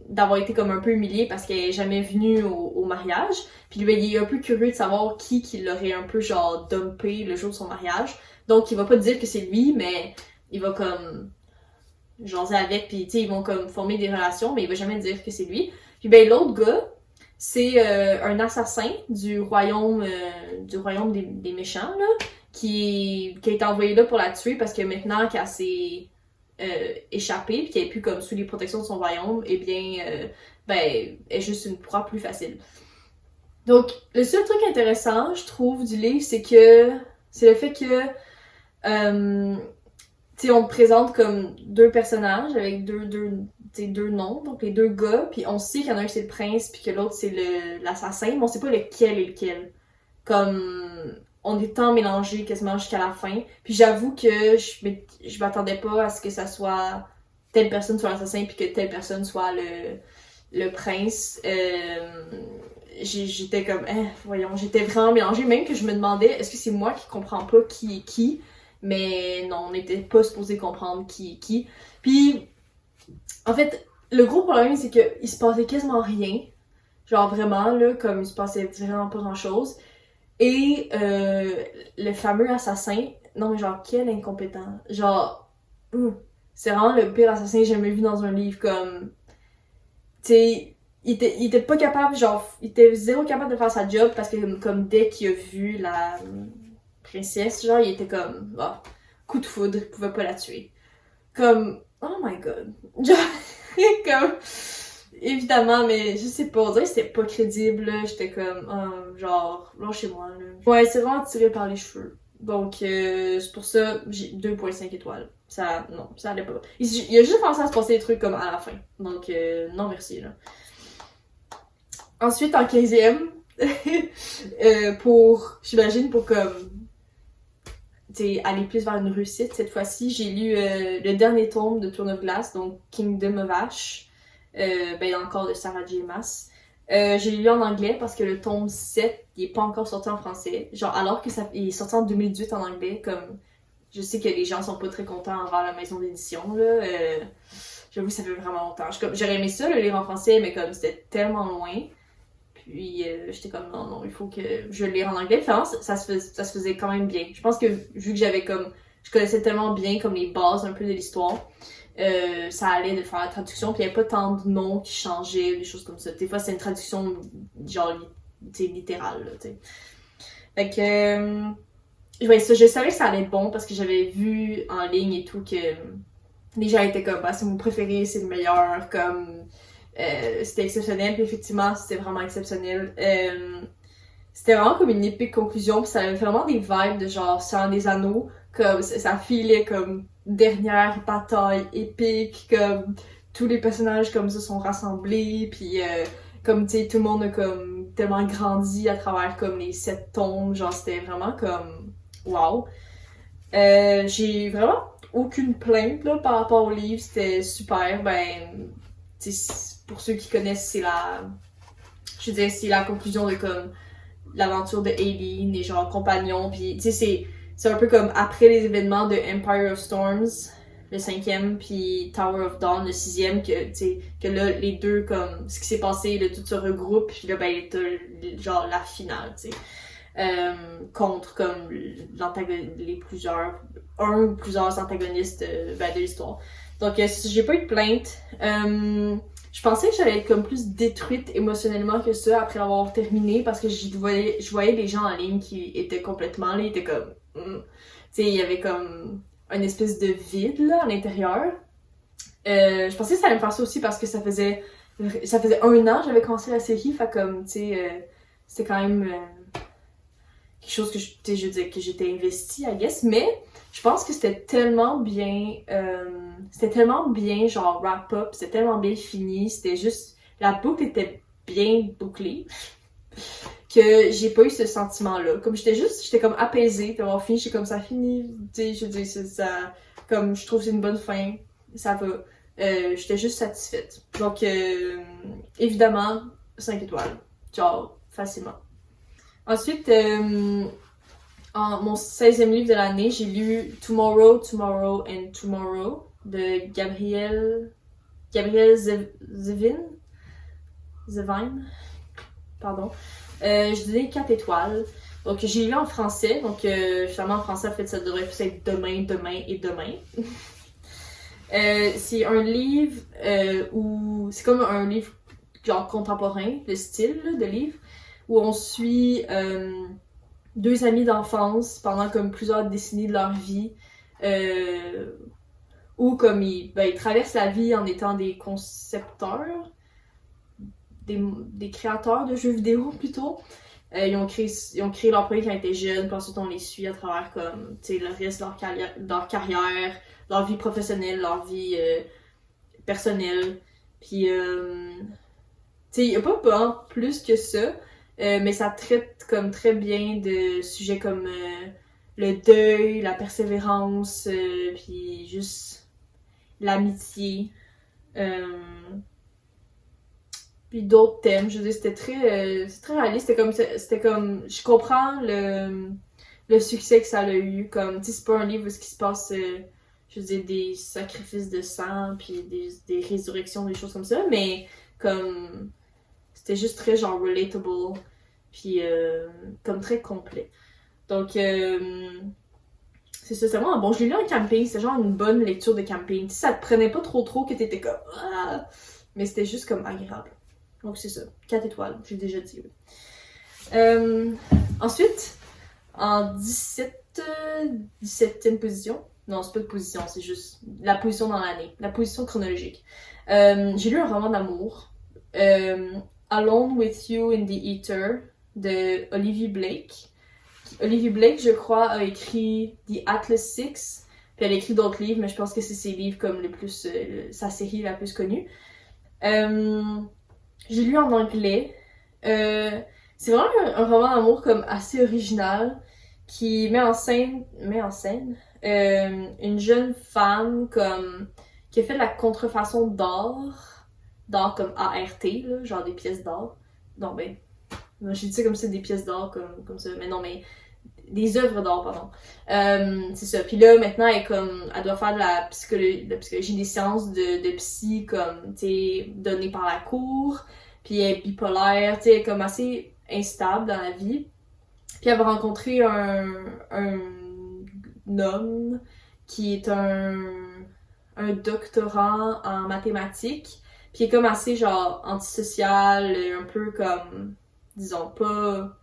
d'avoir été comme un peu humilié parce qu'elle est jamais venue au mariage. Puis lui, il est un peu curieux de savoir qui l'aurait un peu genre dumpé le jour de son mariage. Donc il va pas dire que c'est lui, mais il va comme jaser avec, puis tu sais, ils vont comme former des relations, mais il va jamais dire que c'est lui. Puis ben l'autre gars, c'est un assassin du royaume des méchants, là, qui a été envoyé là pour la tuer parce que maintenant qu'elle s'est échappée puis qu'elle est plus comme sous les protections de son royaume, eh bien, ben, est juste une proie plus facile. Donc, le seul truc intéressant, je trouve, du livre, c'est le fait que tu sais, on te présente comme 2 personnages avec deux noms, donc les 2 gars, puis on sait qu'il y en a un c'est le prince, puis que l'autre c'est l'assassin, mais on sait pas lequel est lequel. Comme, on est tant mélangés quasiment jusqu'à la fin. Puis j'avoue que je m'attendais pas à ce que ça soit telle personne soit l'assassin, puis que telle personne soit le prince. J'étais comme, voyons, j'étais vraiment mélangée, même que je me demandais, est-ce que c'est moi qui comprends pas qui est qui? Mais non, on n'était pas supposé comprendre qui est qui. Puis, en fait, le gros problème, c'est qu'il se passait quasiment rien. Genre vraiment, là, comme il se passait vraiment pas grand-chose. Et le fameux assassin, non mais genre, quel incompétent. Genre, c'est vraiment le pire assassin que j'ai jamais vu dans un livre, comme... Tu sais, il était pas capable, genre, il était zéro capable de faire sa job parce que comme dès qu'il a vu la princesse, genre, il était comme, oh, coup de foudre, il pouvait pas la tuer. Comme, oh my god. Genre, comme, évidemment, mais je sais pas, on dirait que c'était pas crédible, là. J'étais comme, genre, lâchez-moi, là. Ouais, c'est vraiment tiré par les cheveux. Donc, c'est pour ça, j'ai 2.5 étoiles. Ça, non, ça allait pas. Il a juste commencé à se passer des trucs comme à la fin. Donc, non merci, là. Ensuite, en 15e, j'imagine, pour comme, t'sais, aller plus vers une réussite, cette fois-ci, j'ai lu le dernier tome de Throne of Glass, donc Kingdom of Ash, ben encore de Sarah J. Maas. J'ai lu en anglais parce que le tome 7, il est pas encore sorti en français. Genre, alors que il est sorti en 2018 en anglais, comme, je sais que les gens sont pas très contents envers la maison d'édition, là. J'avoue, ça fait vraiment longtemps. J'aurais aimé ça, le lire en français, mais comme c'était tellement loin. Puis j'étais comme non, il faut que je le lire en anglais. Finalement, ça se faisait quand même bien. Je pense que vu que je connaissais tellement bien comme les bases un peu de l'histoire, ça allait de faire la traduction. Puis il n'y avait pas tant de noms qui changeaient, des choses comme ça. Des fois, c'est une traduction genre littérale, là, tu sais. Fait que ouais, ça, je savais que ça allait être bon parce que j'avais vu en ligne et tout que les gens étaient comme c'est mon préféré, c'est le meilleur, comme c'était exceptionnel, puis effectivement, c'était vraiment exceptionnel. C'était vraiment comme une épique conclusion, puis ça avait vraiment des vibes de genre Seigneur des Anneaux, comme ça filait comme dernière bataille épique, comme tous les personnages comme ça sont rassemblés, puis comme tu sais, tout le monde a comme tellement grandi à travers comme les 7 tomes, genre c'était vraiment comme wow. J'ai vraiment aucune plainte là, par rapport au livre, c'était super, ben pour ceux qui connaissent, c'est la conclusion de comme l'aventure de Aileen, les genre compagnons, puis tu sais c'est un peu comme après les événements de Empire of Storms, le 5e, puis Tower of Dawn, le 6e, que là les deux comme ce qui s'est passé, là, tout se regroupe, puis là ben t'as genre la finale, tu sais, contre comme un ou plusieurs antagonistes de l'histoire. Donc j'ai pas eu de plainte. Je pensais que j'allais être comme plus détruite émotionnellement que ça après l'avoir terminé parce que je voyais les gens en ligne qui étaient complètement là, ils étaient comme tu sais, il y avait comme une espèce de vide là à l'intérieur. Je pensais que ça allait me faire ça aussi parce que ça faisait 1 an que j'avais commencé la série, fait comme tu sais c'était quand même quelque chose que je veux dire que j'étais investie, I guess, mais je pense que c'était tellement bien genre wrap up, c'était tellement bien fini, c'était juste la boucle était bien bouclé que j'ai pas eu ce sentiment-là. Comme j'étais comme apaisée d'avoir fini, j'étais comme ça finit, tu sais, je dis ça, comme je trouve que c'est une bonne fin, ça va. J'étais juste satisfaite. Donc, évidemment, 5 étoiles. Genre, facilement. Ensuite, en mon 16e livre de l'année, j'ai lu Tomorrow, Tomorrow and Tomorrow de Gabrielle Zevin. Pardon. Je donnais 4 étoiles. Donc, j'ai lu en français. Donc, finalement, en français, en fait, ça devrait plus être demain, demain et demain. C'est un livre où... C'est comme un livre genre contemporain, le style là, de livre, où on suit 2 amis d'enfance pendant comme plusieurs décennies de leur vie. Où comme ils traversent la vie en étant des concepteurs, des créateurs de jeux vidéo plutôt. Ils ont créé leur premier quand ils étaient jeunes, puis ensuite on les suit à travers comme, le reste de leur carrière, leur vie professionnelle, leur vie personnelle. Puis, il n'y a pas vraiment plus que ça, mais ça traite comme très bien de sujets comme le deuil, la persévérance, puis juste l'amitié. Puis d'autres thèmes, je veux dire, c'était très réaliste, c'était comme, je comprends le succès que ça a eu, comme, tu sais, c'est pas un livre où ce qui se passe, je veux dire, des sacrifices de sang, puis des résurrections, des choses comme ça, mais comme, c'était juste très genre relatable, puis comme très complet. Donc, c'est ça, c'est vraiment bon. Je l'ai lu en camping, c'était genre une bonne lecture de camping. Tu sais, ça te prenait pas trop que t'étais comme, ah! Mais c'était juste comme agréable. Donc c'est ça, 4 étoiles, j'ai déjà dit. Oui. Ensuite, en 17e position, non c'est pas de position, c'est juste la position dans l'année, la position chronologique. J'ai lu un roman d'amour, Alone with You in the Ether, de Olivia Blake. Olivia Blake, je crois, a écrit The Atlas Six, puis elle a écrit d'autres livres, mais je pense que c'est ses livres comme le plus, sa série la plus connue. J'ai lu en anglais. C'est vraiment un roman d'amour comme assez original qui met en scène une jeune femme comme qui a fait de la contrefaçon d'art comme ART là, genre des pièces d'art. Non ben, j'ai dit ça comme ça des pièces d'art comme ça, mais non mais des œuvres d'art pardon. C'est ça. Puis là maintenant elle doit faire de la psychologie des sciences de psy comme tu sais donnée par la cour. Puis elle est bipolaire, tu sais, elle est comme assez instable dans la vie. Puis elle va rencontrer un homme qui est un doctorant en mathématiques. Puis il est comme assez genre antisocial, un peu comme, disons, pas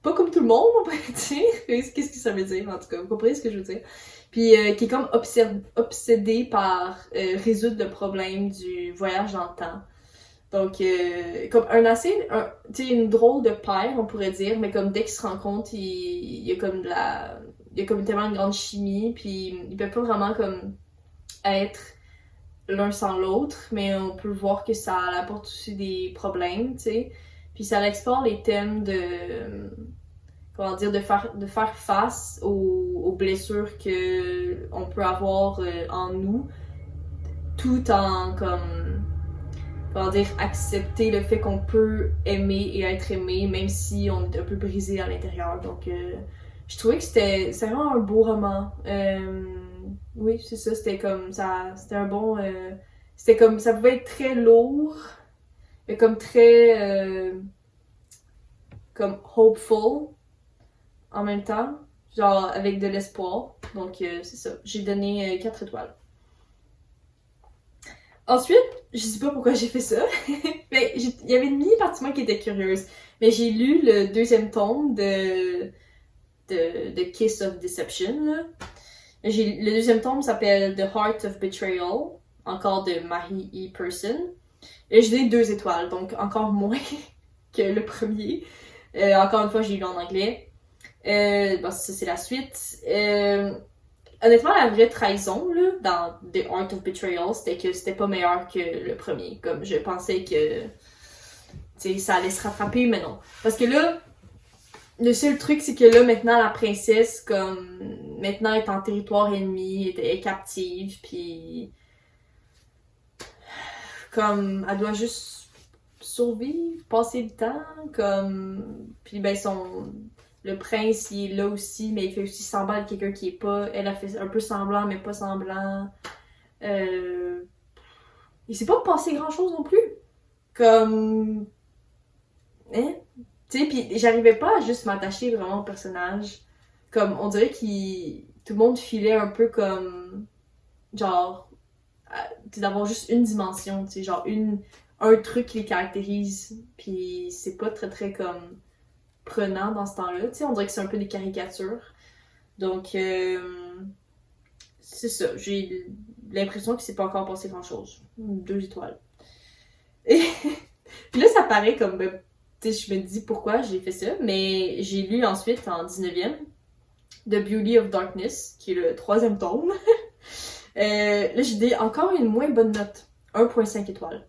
comme tout le monde, on pourrait dire. Qu'est-ce que ça veut dire, en tout cas? Vous comprenez ce que je veux dire? Puis qui est comme obsédé par résoudre le problème du voyage dans le temps. Donc, comme tu sais, une drôle de paire, on pourrait dire, mais comme dès qu'ils se rencontrent, il y a comme tellement une grande chimie, puis ils peuvent pas vraiment comme être l'un sans l'autre, mais on peut voir que ça apporte aussi des problèmes, tu sais. Puis ça explore les thèmes de comment dire, de faire face aux blessures que on peut avoir en nous, tout en comment dire, accepter le fait qu'on peut aimer et être aimé, même si on est un peu brisé à l'intérieur. Donc, je trouvais que c'était vraiment un beau roman. Oui, c'est ça, c'était comme ça, c'était un bon, c'était comme, ça pouvait être très lourd, mais comme très, comme hopeful en même temps, genre avec de l'espoir. Donc, c'est ça. J'ai donné 4 étoiles. Ensuite, je sais pas pourquoi j'ai fait ça, mais il y avait une mini-partie de moi qui était curieuse. Mais j'ai lu le 2e tome de Kiss of Deception, là. Le 2e tome s'appelle The Heart of Betrayal, encore de Marie E. Person. Et j'ai donné 2 étoiles, donc encore moins que le premier. Encore une fois, j'ai lu en anglais. Bon, ça c'est la suite. honnêtement, la vraie trahison, là, dans The Art of Betrayal, c'était que c'était pas meilleur que le premier. Comme, je pensais que, tu sais, ça allait se rattraper, mais non. Parce que là, le seul truc, c'est que là, maintenant, la princesse, comme, maintenant, est en territoire ennemi, est captive, puis comme, elle doit juste survivre, passer le temps, comme, puis ben, le prince, il est là aussi, mais il fait aussi semblant de quelqu'un qui est pas, elle a fait un peu semblant, mais pas semblant, il s'est pas passé grand-chose non plus, comme, hein? Tu sais, pis j'arrivais pas à juste m'attacher vraiment au personnage. Comme, on dirait tout le monde filait un peu comme, genre, d'avoir juste une dimension, tu sais, genre un truc qui les caractérise. Puis c'est pas très très comme prenant dans ce temps-là, tu sais, on dirait que c'est un peu des caricatures. Donc, c'est ça, j'ai l'impression qu'il s'est pas encore passé grand-chose. 2 étoiles. Et puis là, ça paraît comme, ben, tu sais, je me dis pourquoi j'ai fait ça, mais j'ai lu ensuite en 19e The Beauty of Darkness, qui est le 3e tome. Là, j'ai encore une moins bonne note, 1,5 étoiles.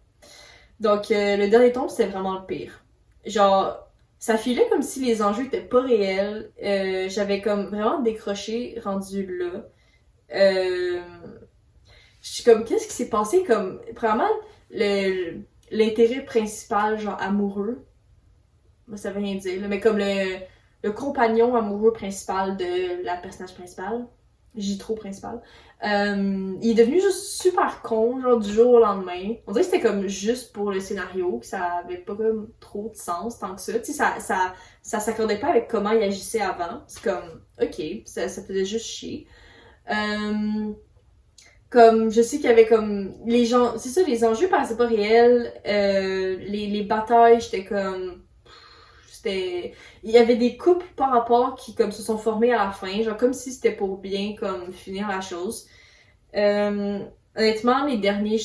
Donc, le dernier tome, c'était vraiment le pire. Genre, ça filait comme si les enjeux étaient pas réels. J'avais comme vraiment décroché rendu là. Je suis comme, qu'est-ce qui s'est passé? Comme, vraiment, l'intérêt principal, genre amoureux, ça veut rien dire, là, mais comme le compagnon amoureux principal de la personnage principale, Jitro principal, il est devenu juste super con, genre du jour au lendemain. On dirait que c'était comme juste pour le scénario, que ça avait pas comme trop de sens tant que ça. Tu sais, ça s'accordait pas avec comment il agissait avant. C'est comme, ok, ça faisait juste chier. Comme, je sais qu'il y avait comme, les gens, c'est ça, les enjeux paraissaient pas réels, les batailles, j'étais comme, il y avait des couples par rapport qui comme se sont formés à la fin, genre comme si c'était pour bien comme finir la chose. Honnêtement, les derniers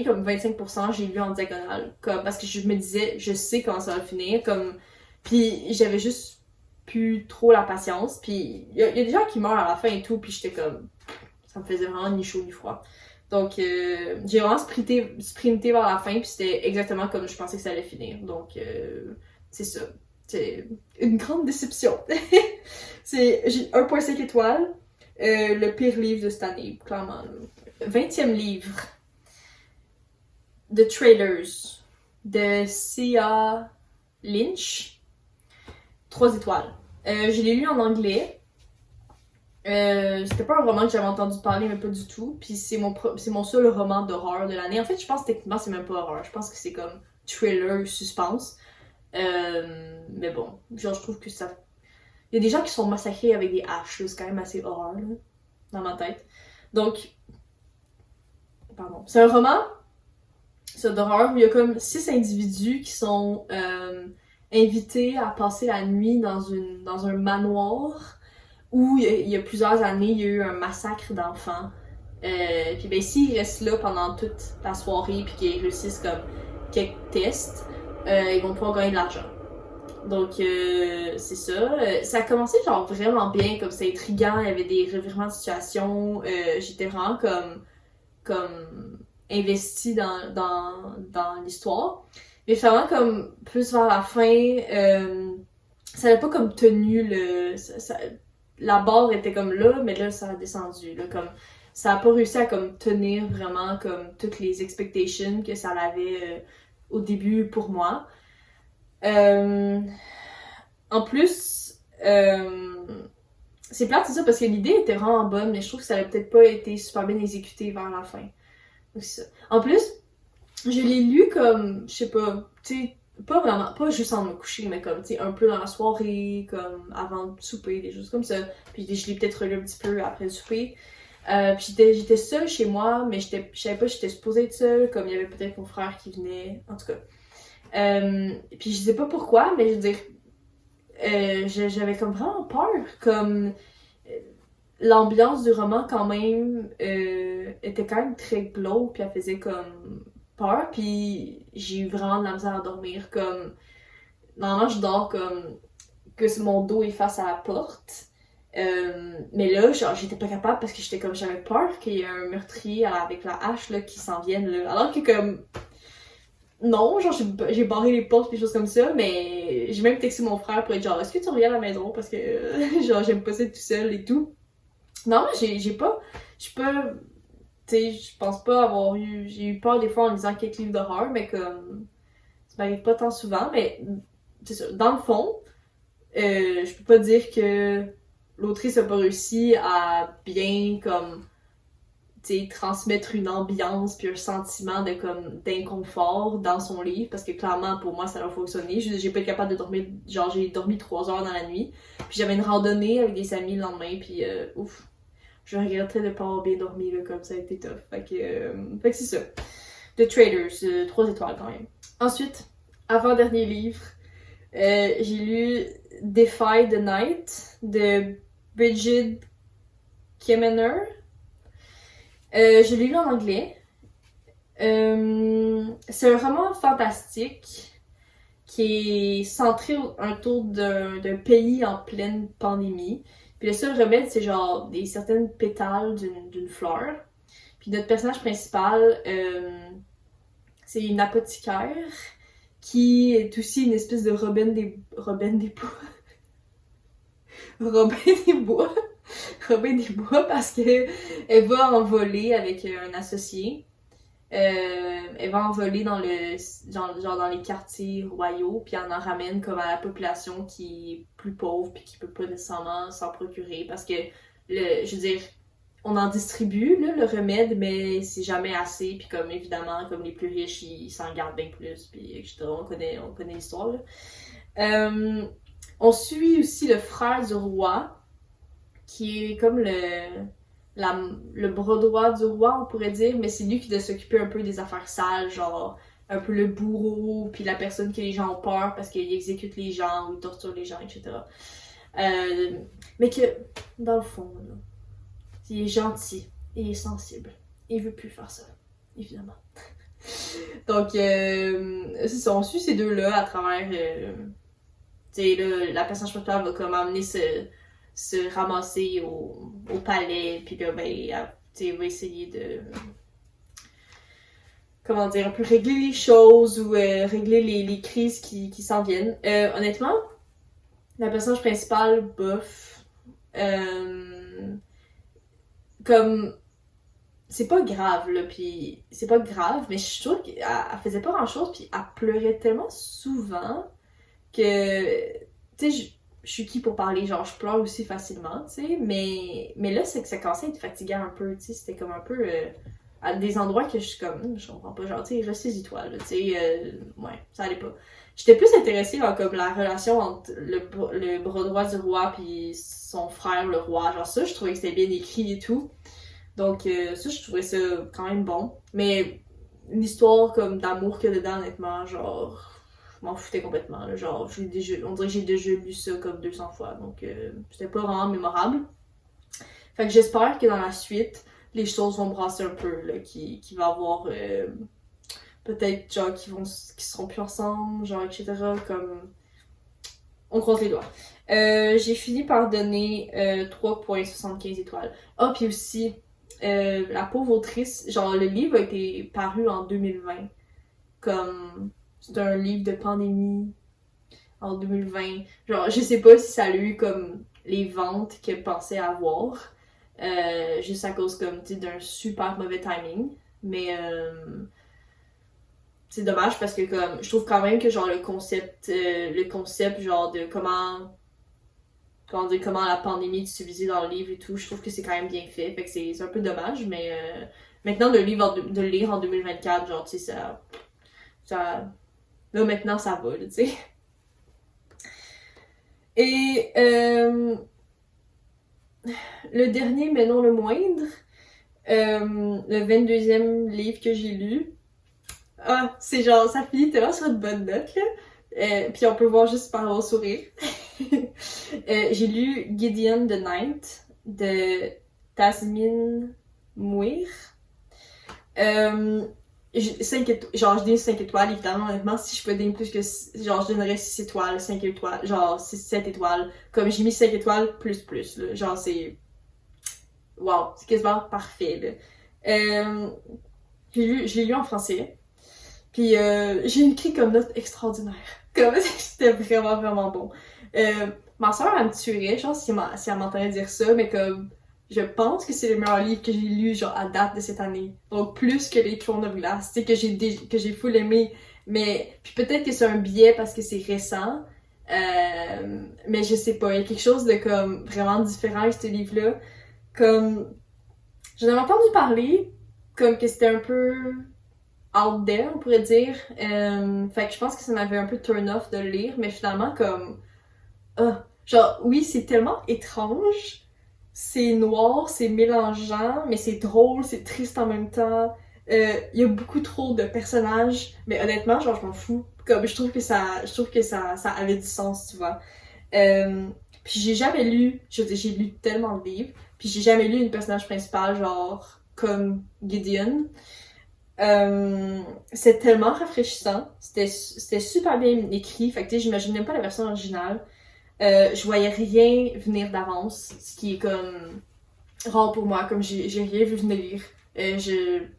comme 25%, j'ai lu en diagonale, comme parce que je me disais, je sais comment ça va finir, comme, puis j'avais juste plus trop la patience, puis il y a des gens qui meurent à la fin et tout, puis j'étais comme, ça me faisait vraiment ni chaud ni froid. Donc, j'ai vraiment sprinté vers la fin, puis c'était exactement comme je pensais que ça allait finir. Donc, c'est ça. C'est une grande déception. J'ai 1,5 étoiles. Le pire livre de cette année, clairement. 20e livre. The Trailers de Cia Lynch. 3 étoiles. Je l'ai lu en anglais. C'était pas un roman que j'avais entendu parler, mais pas du tout. Puis c'est mon seul roman d'horreur de l'année. En fait, je pense que techniquement, c'est même pas horreur. Je pense que c'est comme thriller, suspense. Mais bon, genre, je trouve que ça. Il y a des gens qui sont massacrés avec des haches, c'est quand même assez horreur, là, dans ma tête. Donc, pardon. C'est un roman, ça, d'horreur, où il y a comme 6 individus qui sont invités à passer la nuit dans un manoir où il y a plusieurs années, il y a eu un massacre d'enfants. Puis ben, s'ils restent là pendant toute la soirée puis qu'ils réussissent comme quelques tests, ils vont pouvoir gagner de l'argent. Donc, c'est ça. Ça a commencé genre vraiment bien, comme c'est intriguant, il y avait des revirements de situation. J'étais vraiment comme investie dans l'histoire. Mais finalement, comme plus vers la fin, ça n'a pas comme tenu la barre était comme là, mais là, ça a descendu. Là, comme, ça a pas réussi à comme tenir vraiment comme toutes les expectations que ça avait au début pour moi. En plus, c'est plate, c'est ça, parce que l'idée était vraiment bonne, mais je trouve que ça n'a peut-être pas été super bien exécuté vers la fin. Donc, c'est ça. En plus, je l'ai lu comme, je sais pas, tu sais, pas vraiment, pas juste en me coucher, mais comme, tu sais, un peu dans la soirée, comme avant de souper, des choses comme ça. Puis je l'ai peut-être relu un petit peu après le souper. Puis j'étais seule chez moi, mais je savais pas si j'étais supposée être seule, comme il y avait peut-être mon frère qui venait, en tout cas. Puis je sais pas pourquoi, mais je veux dire, j'avais comme vraiment peur, comme l'ambiance du roman quand même était quand même très glauque, puis elle faisait comme peur, puis j'ai eu vraiment de la misère à dormir, comme normalement je dors comme que mon dos est face à la porte, Mais là, genre, j'étais pas capable parce que j'avais peur qu'il y ait un meurtrier avec la hache, là, qui s'en vienne, là. Alors que, comme, non, genre, j'ai barré les portes pis des choses comme ça, mais j'ai même texté mon frère pour être genre, est-ce que tu reviens à la maison? Parce que, genre, j'aime pas ça tout seul et tout. Non, j'ai pas, tu sais, je pense pas j'ai eu peur des fois en lisant quelques livres d'horreur, mais comme, ça m'arrive pas tant souvent, mais, c'est ça, dans le fond, je peux pas dire que l'autrice a pas réussi à bien, comme, tu sais, transmettre une ambiance puis un sentiment de comme d'inconfort dans son livre parce que clairement pour moi ça a fonctionné. J'ai pas été capable de dormir, genre j'ai dormi 3 heures dans la nuit. Puis j'avais une randonnée avec des amis le lendemain puis ouf, je regretterais de pas avoir bien dormi là, comme ça a été tough. Fait que c'est ça. The Traders, 3 étoiles quand même. Ensuite, avant-dernier livre, j'ai lu Defy the Night de Bridget Kemener. Je l'ai lu en anglais. C'est un roman fantastique qui est centré autour d'un pays en pleine pandémie. Puis le seul remède, c'est genre certaines pétales d'une fleur. Puis notre personnage principal, c'est une apothicaire qui est aussi une espèce de Robin des Bois. Robin des Bois. Robin des Bois parce que elle va en voler avec un associé. Elle va en voler dans dans les quartiers royaux, puis elle en ramène comme à la population qui est plus pauvre puis qui peut pas nécessairement s'en procurer parce que je veux dire, on en distribue là, le remède, mais c'est jamais assez, puis comme évidemment comme les plus riches ils s'en gardent bien plus, puis etc. On connaît l'histoire là. On suit aussi le frère du roi qui est comme le bras droit du roi, on pourrait dire, mais c'est lui qui doit s'occuper un peu des affaires sales, genre un peu le bourreau, puis la personne que les gens ont peur parce qu'il exécute les gens ou il torture les gens, etc. Mais que, dans le fond, là, il est gentil et il est sensible. Il veut plus faire ça, évidemment. Donc, c'est ça, on suit ces deux-là à travers... tu sais, la personnage principale va comme amener se ramasser au palais, puis là, ben, elle va essayer de, comment dire, un peu régler les choses ou régler les crises qui s'en viennent. Honnêtement, la personnage principale, bof, comme, c'est pas grave, là, puis c'est pas grave, mais je trouve qu'elle faisait pas grand-chose, puis elle pleurait tellement souvent que, tu sais, je suis qui pour parler, genre je pleure aussi facilement, tu sais, mais là c'est que ça commençait à être fatigant un peu, tu sais, c'était comme un peu à des endroits que je suis comme, je comprends pas, genre tu sais, ressaisis-toi, là, tu sais, ouais, ça allait pas. J'étais plus intéressée dans comme la relation entre le bras droit du roi puis son frère le roi, genre ça je trouvais que c'était bien écrit et tout, donc ça je trouvais ça quand même bon, mais l'histoire comme d'amour qu'il y a dedans honnêtement, genre je m'en foutais complètement. Là. Genre, on dirait que j'ai déjà lu ça comme 200 fois. Donc, c'était pas vraiment mémorable. Fait que j'espère que dans la suite, les choses vont brasser un peu. Là, qu'il va y avoir peut-être genre qui seront plus ensemble, genre, etc. Comme. On croise les doigts. J'ai fini par donner 3,75 étoiles. Ah, puis aussi, la pauvre autrice, genre, le livre a été paru en 2020. Comme. C'est un livre de pandémie en 2020. Genre, je sais pas si ça a eu comme les ventes qu'elle pensait avoir. Juste à cause comme, tu sais, d'un super mauvais timing. Mais c'est dommage parce que comme, je trouve quand même que genre le concept genre de comment la pandémie est utilisée dans le livre et tout, je trouve que c'est quand même bien fait. Fait que c'est un peu dommage, mais maintenant de le lire en 2024, genre, tu sais, ça là, maintenant, ça va, tu sais. Et le dernier, mais non le moindre, le 22e livre que j'ai lu. Ah, c'est genre, ça finit tellement sur une bonne note, là. Puis on peut voir juste par mon sourire. J'ai lu Gideon the Ninth de Tasmin Mouir. genre je donne 5 étoiles, évidemment, honnêtement, si je peux donner plus que, genre je donnerais 6 étoiles, 5 étoiles, genre 6, 7 étoiles, comme j'ai mis 5 étoiles, plus, là, genre c'est, wow, c'est quasiment parfait, là. J'ai lu en français, puis j'ai écrit comme note extraordinaire, comme c'était vraiment, vraiment bon. Ma soeur, elle me tuerait, genre, si elle m'entendait dire ça, mais comme, je pense que c'est le meilleur livre que j'ai lu, genre, à date de cette année. Donc, plus que les Throne of Glass, tu sais, que j'ai full aimé. Mais, puis peut-être que c'est un biais parce que c'est récent. Mais je sais pas, il y a quelque chose de, comme, vraiment différent avec ce livre-là. Comme, j'en avais entendu parler, comme que c'était un peu out there, on pourrait dire. Fait que je pense que ça m'avait un peu turn off de le lire, mais finalement, comme, genre, oui, c'est tellement étrange, c'est noir, c'est mélangeant, mais c'est drôle, c'est triste en même temps. Il y a beaucoup trop de personnages, mais honnêtement, genre, je m'en fous. Comme, je trouve que ça avait du sens, tu vois. Puis j'ai jamais lu, j'ai lu tellement de livres, puis j'ai jamais lu une personnage principal, genre, comme Gideon. C'est tellement rafraîchissant, c'était super bien écrit, fait que tu sais, j'imagine même pas la version originale. Je voyais rien venir d'avance, ce qui est comme rare pour moi, comme j'ai rien vu venir. Tu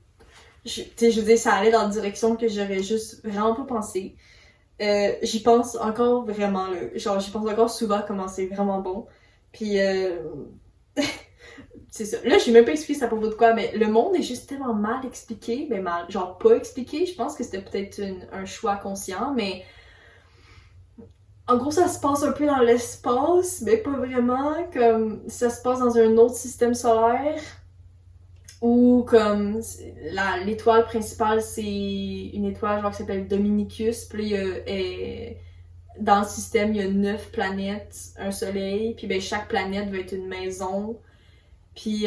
sais, je veux dire, ça allait dans une direction que j'aurais juste vraiment pas pensé. J'y pense encore vraiment, là. Genre, j'y pense encore souvent comment c'est vraiment bon. Puis, c'est ça. Là, j'ai même pas expliqué ça à propos de quoi, mais le monde est juste tellement mal expliqué, mais mal, genre pas expliqué. Je pense que c'était peut-être un choix conscient, mais en gros, ça se passe un peu dans l'espace, mais pas vraiment. Comme ça se passe dans un autre système solaire. Ou comme l'étoile principale, c'est une étoile genre qui s'appelle Dominicus. Puis là, dans le système, il y a 9 planètes, un soleil. Puis ben, chaque planète va être une maison. Puis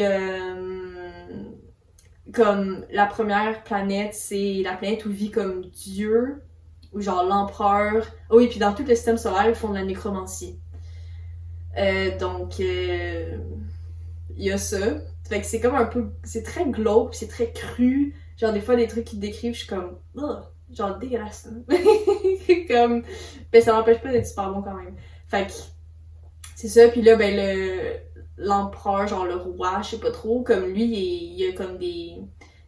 comme la première planète, c'est la planète où vit comme Dieu. Ou genre l'empereur. Oh oui, puis dans tout le système solaire, ils font de la nécromancie. Donc, il y a ça. Fait que c'est comme un peu. C'est très glauque, c'est très cru. Genre, des fois, des trucs qu'ils décrivent, je suis comme. Oh, genre, dégueulasse. Comme. Ben, ça m'empêche pas d'être super bon quand même. Fait que. C'est ça, puis là, ben, l'empereur, genre le roi, je sais pas trop, comme lui, il y a comme des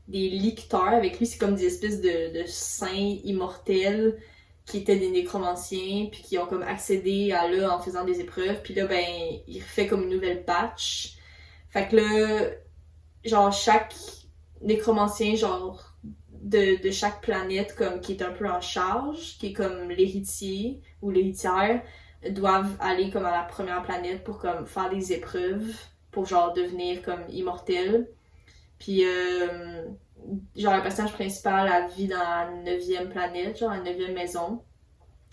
licteurs avec lui, c'est comme des espèces de saints immortels qui étaient des nécromanciens, puis qui ont comme accédé à là en faisant des épreuves, puis là, ben, il refait comme une nouvelle batch. Fait que là, genre, chaque nécromancien, genre, de chaque planète, comme, qui est un peu en charge, qui est comme l'héritier ou l'héritière, doivent aller comme à la première planète pour comme faire des épreuves, pour genre devenir comme immortel. Puis, genre, la personnage principale, elle vit dans la 9e planète, genre la 9e maison.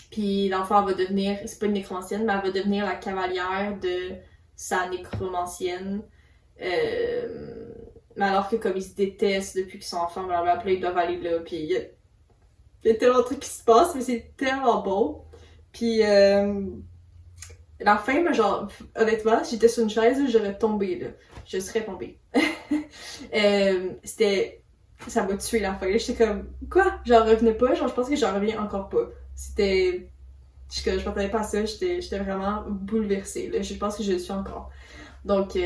Puis, l'enfant, elle va devenir, c'est pas une nécromancienne, mais elle va devenir la cavalière de sa nécromancienne. Mais alors que, comme ils se détestent depuis qu'ils sont enfants, blablabla, puis ils doivent aller là. Puis, il y a tellement de trucs qui se passent, mais c'est tellement beau. Puis, la fin, ben, genre, honnêtement, si j'étais sur une chaise, j'aurais tombé, là. Je serais tombée. C'était. Ça m'a tué la fin. J'étais comme, quoi? J'en revenais pas, genre, je pense que j'en reviens encore pas. C'était. Je m'attendais pas à ça, j'étais vraiment bouleversée, là. Je pense que je le suis encore. Donc,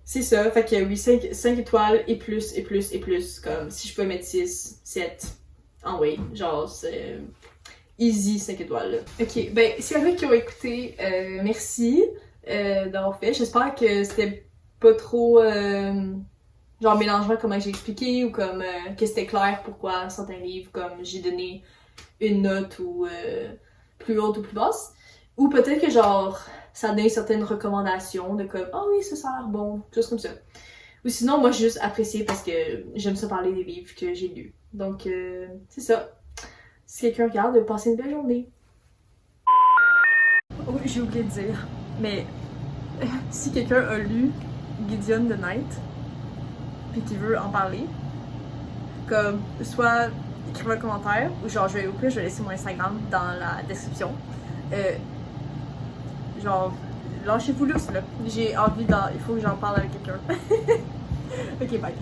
c'est ça. Fait que oui, 5 étoiles et plus, et plus, et plus. Comme, si je pouvais mettre 6, 7. En way. Genre, c'est. Easy 5 étoiles, là. Ok, ben, s'il y en a qui ont écouté, merci d'avoir fait. J'espère que c'était pas trop genre mélangeant comment j'ai expliqué ou comme que c'était clair pourquoi certains livres, comme j'ai donné une note ou plus haute ou plus basse. Ou peut-être que genre ça donne certaines recommandations de comme oh oui, ça a l'air bon, choses comme ça. Ou sinon, moi j'ai juste apprécié parce que j'aime ça parler des livres que j'ai lus. Donc c'est ça. Si quelqu'un regarde, passez une belle journée. Oh, j'ai oublié de dire, mais si quelqu'un a lu Gideon the Knight, puis qui veut en parler, comme soit écrire un commentaire, ou genre au pire, je vais laisser mon Instagram dans la description. Genre, lâchez-vous lousse là. J'ai envie il faut que j'en parle avec quelqu'un. Ok, bye.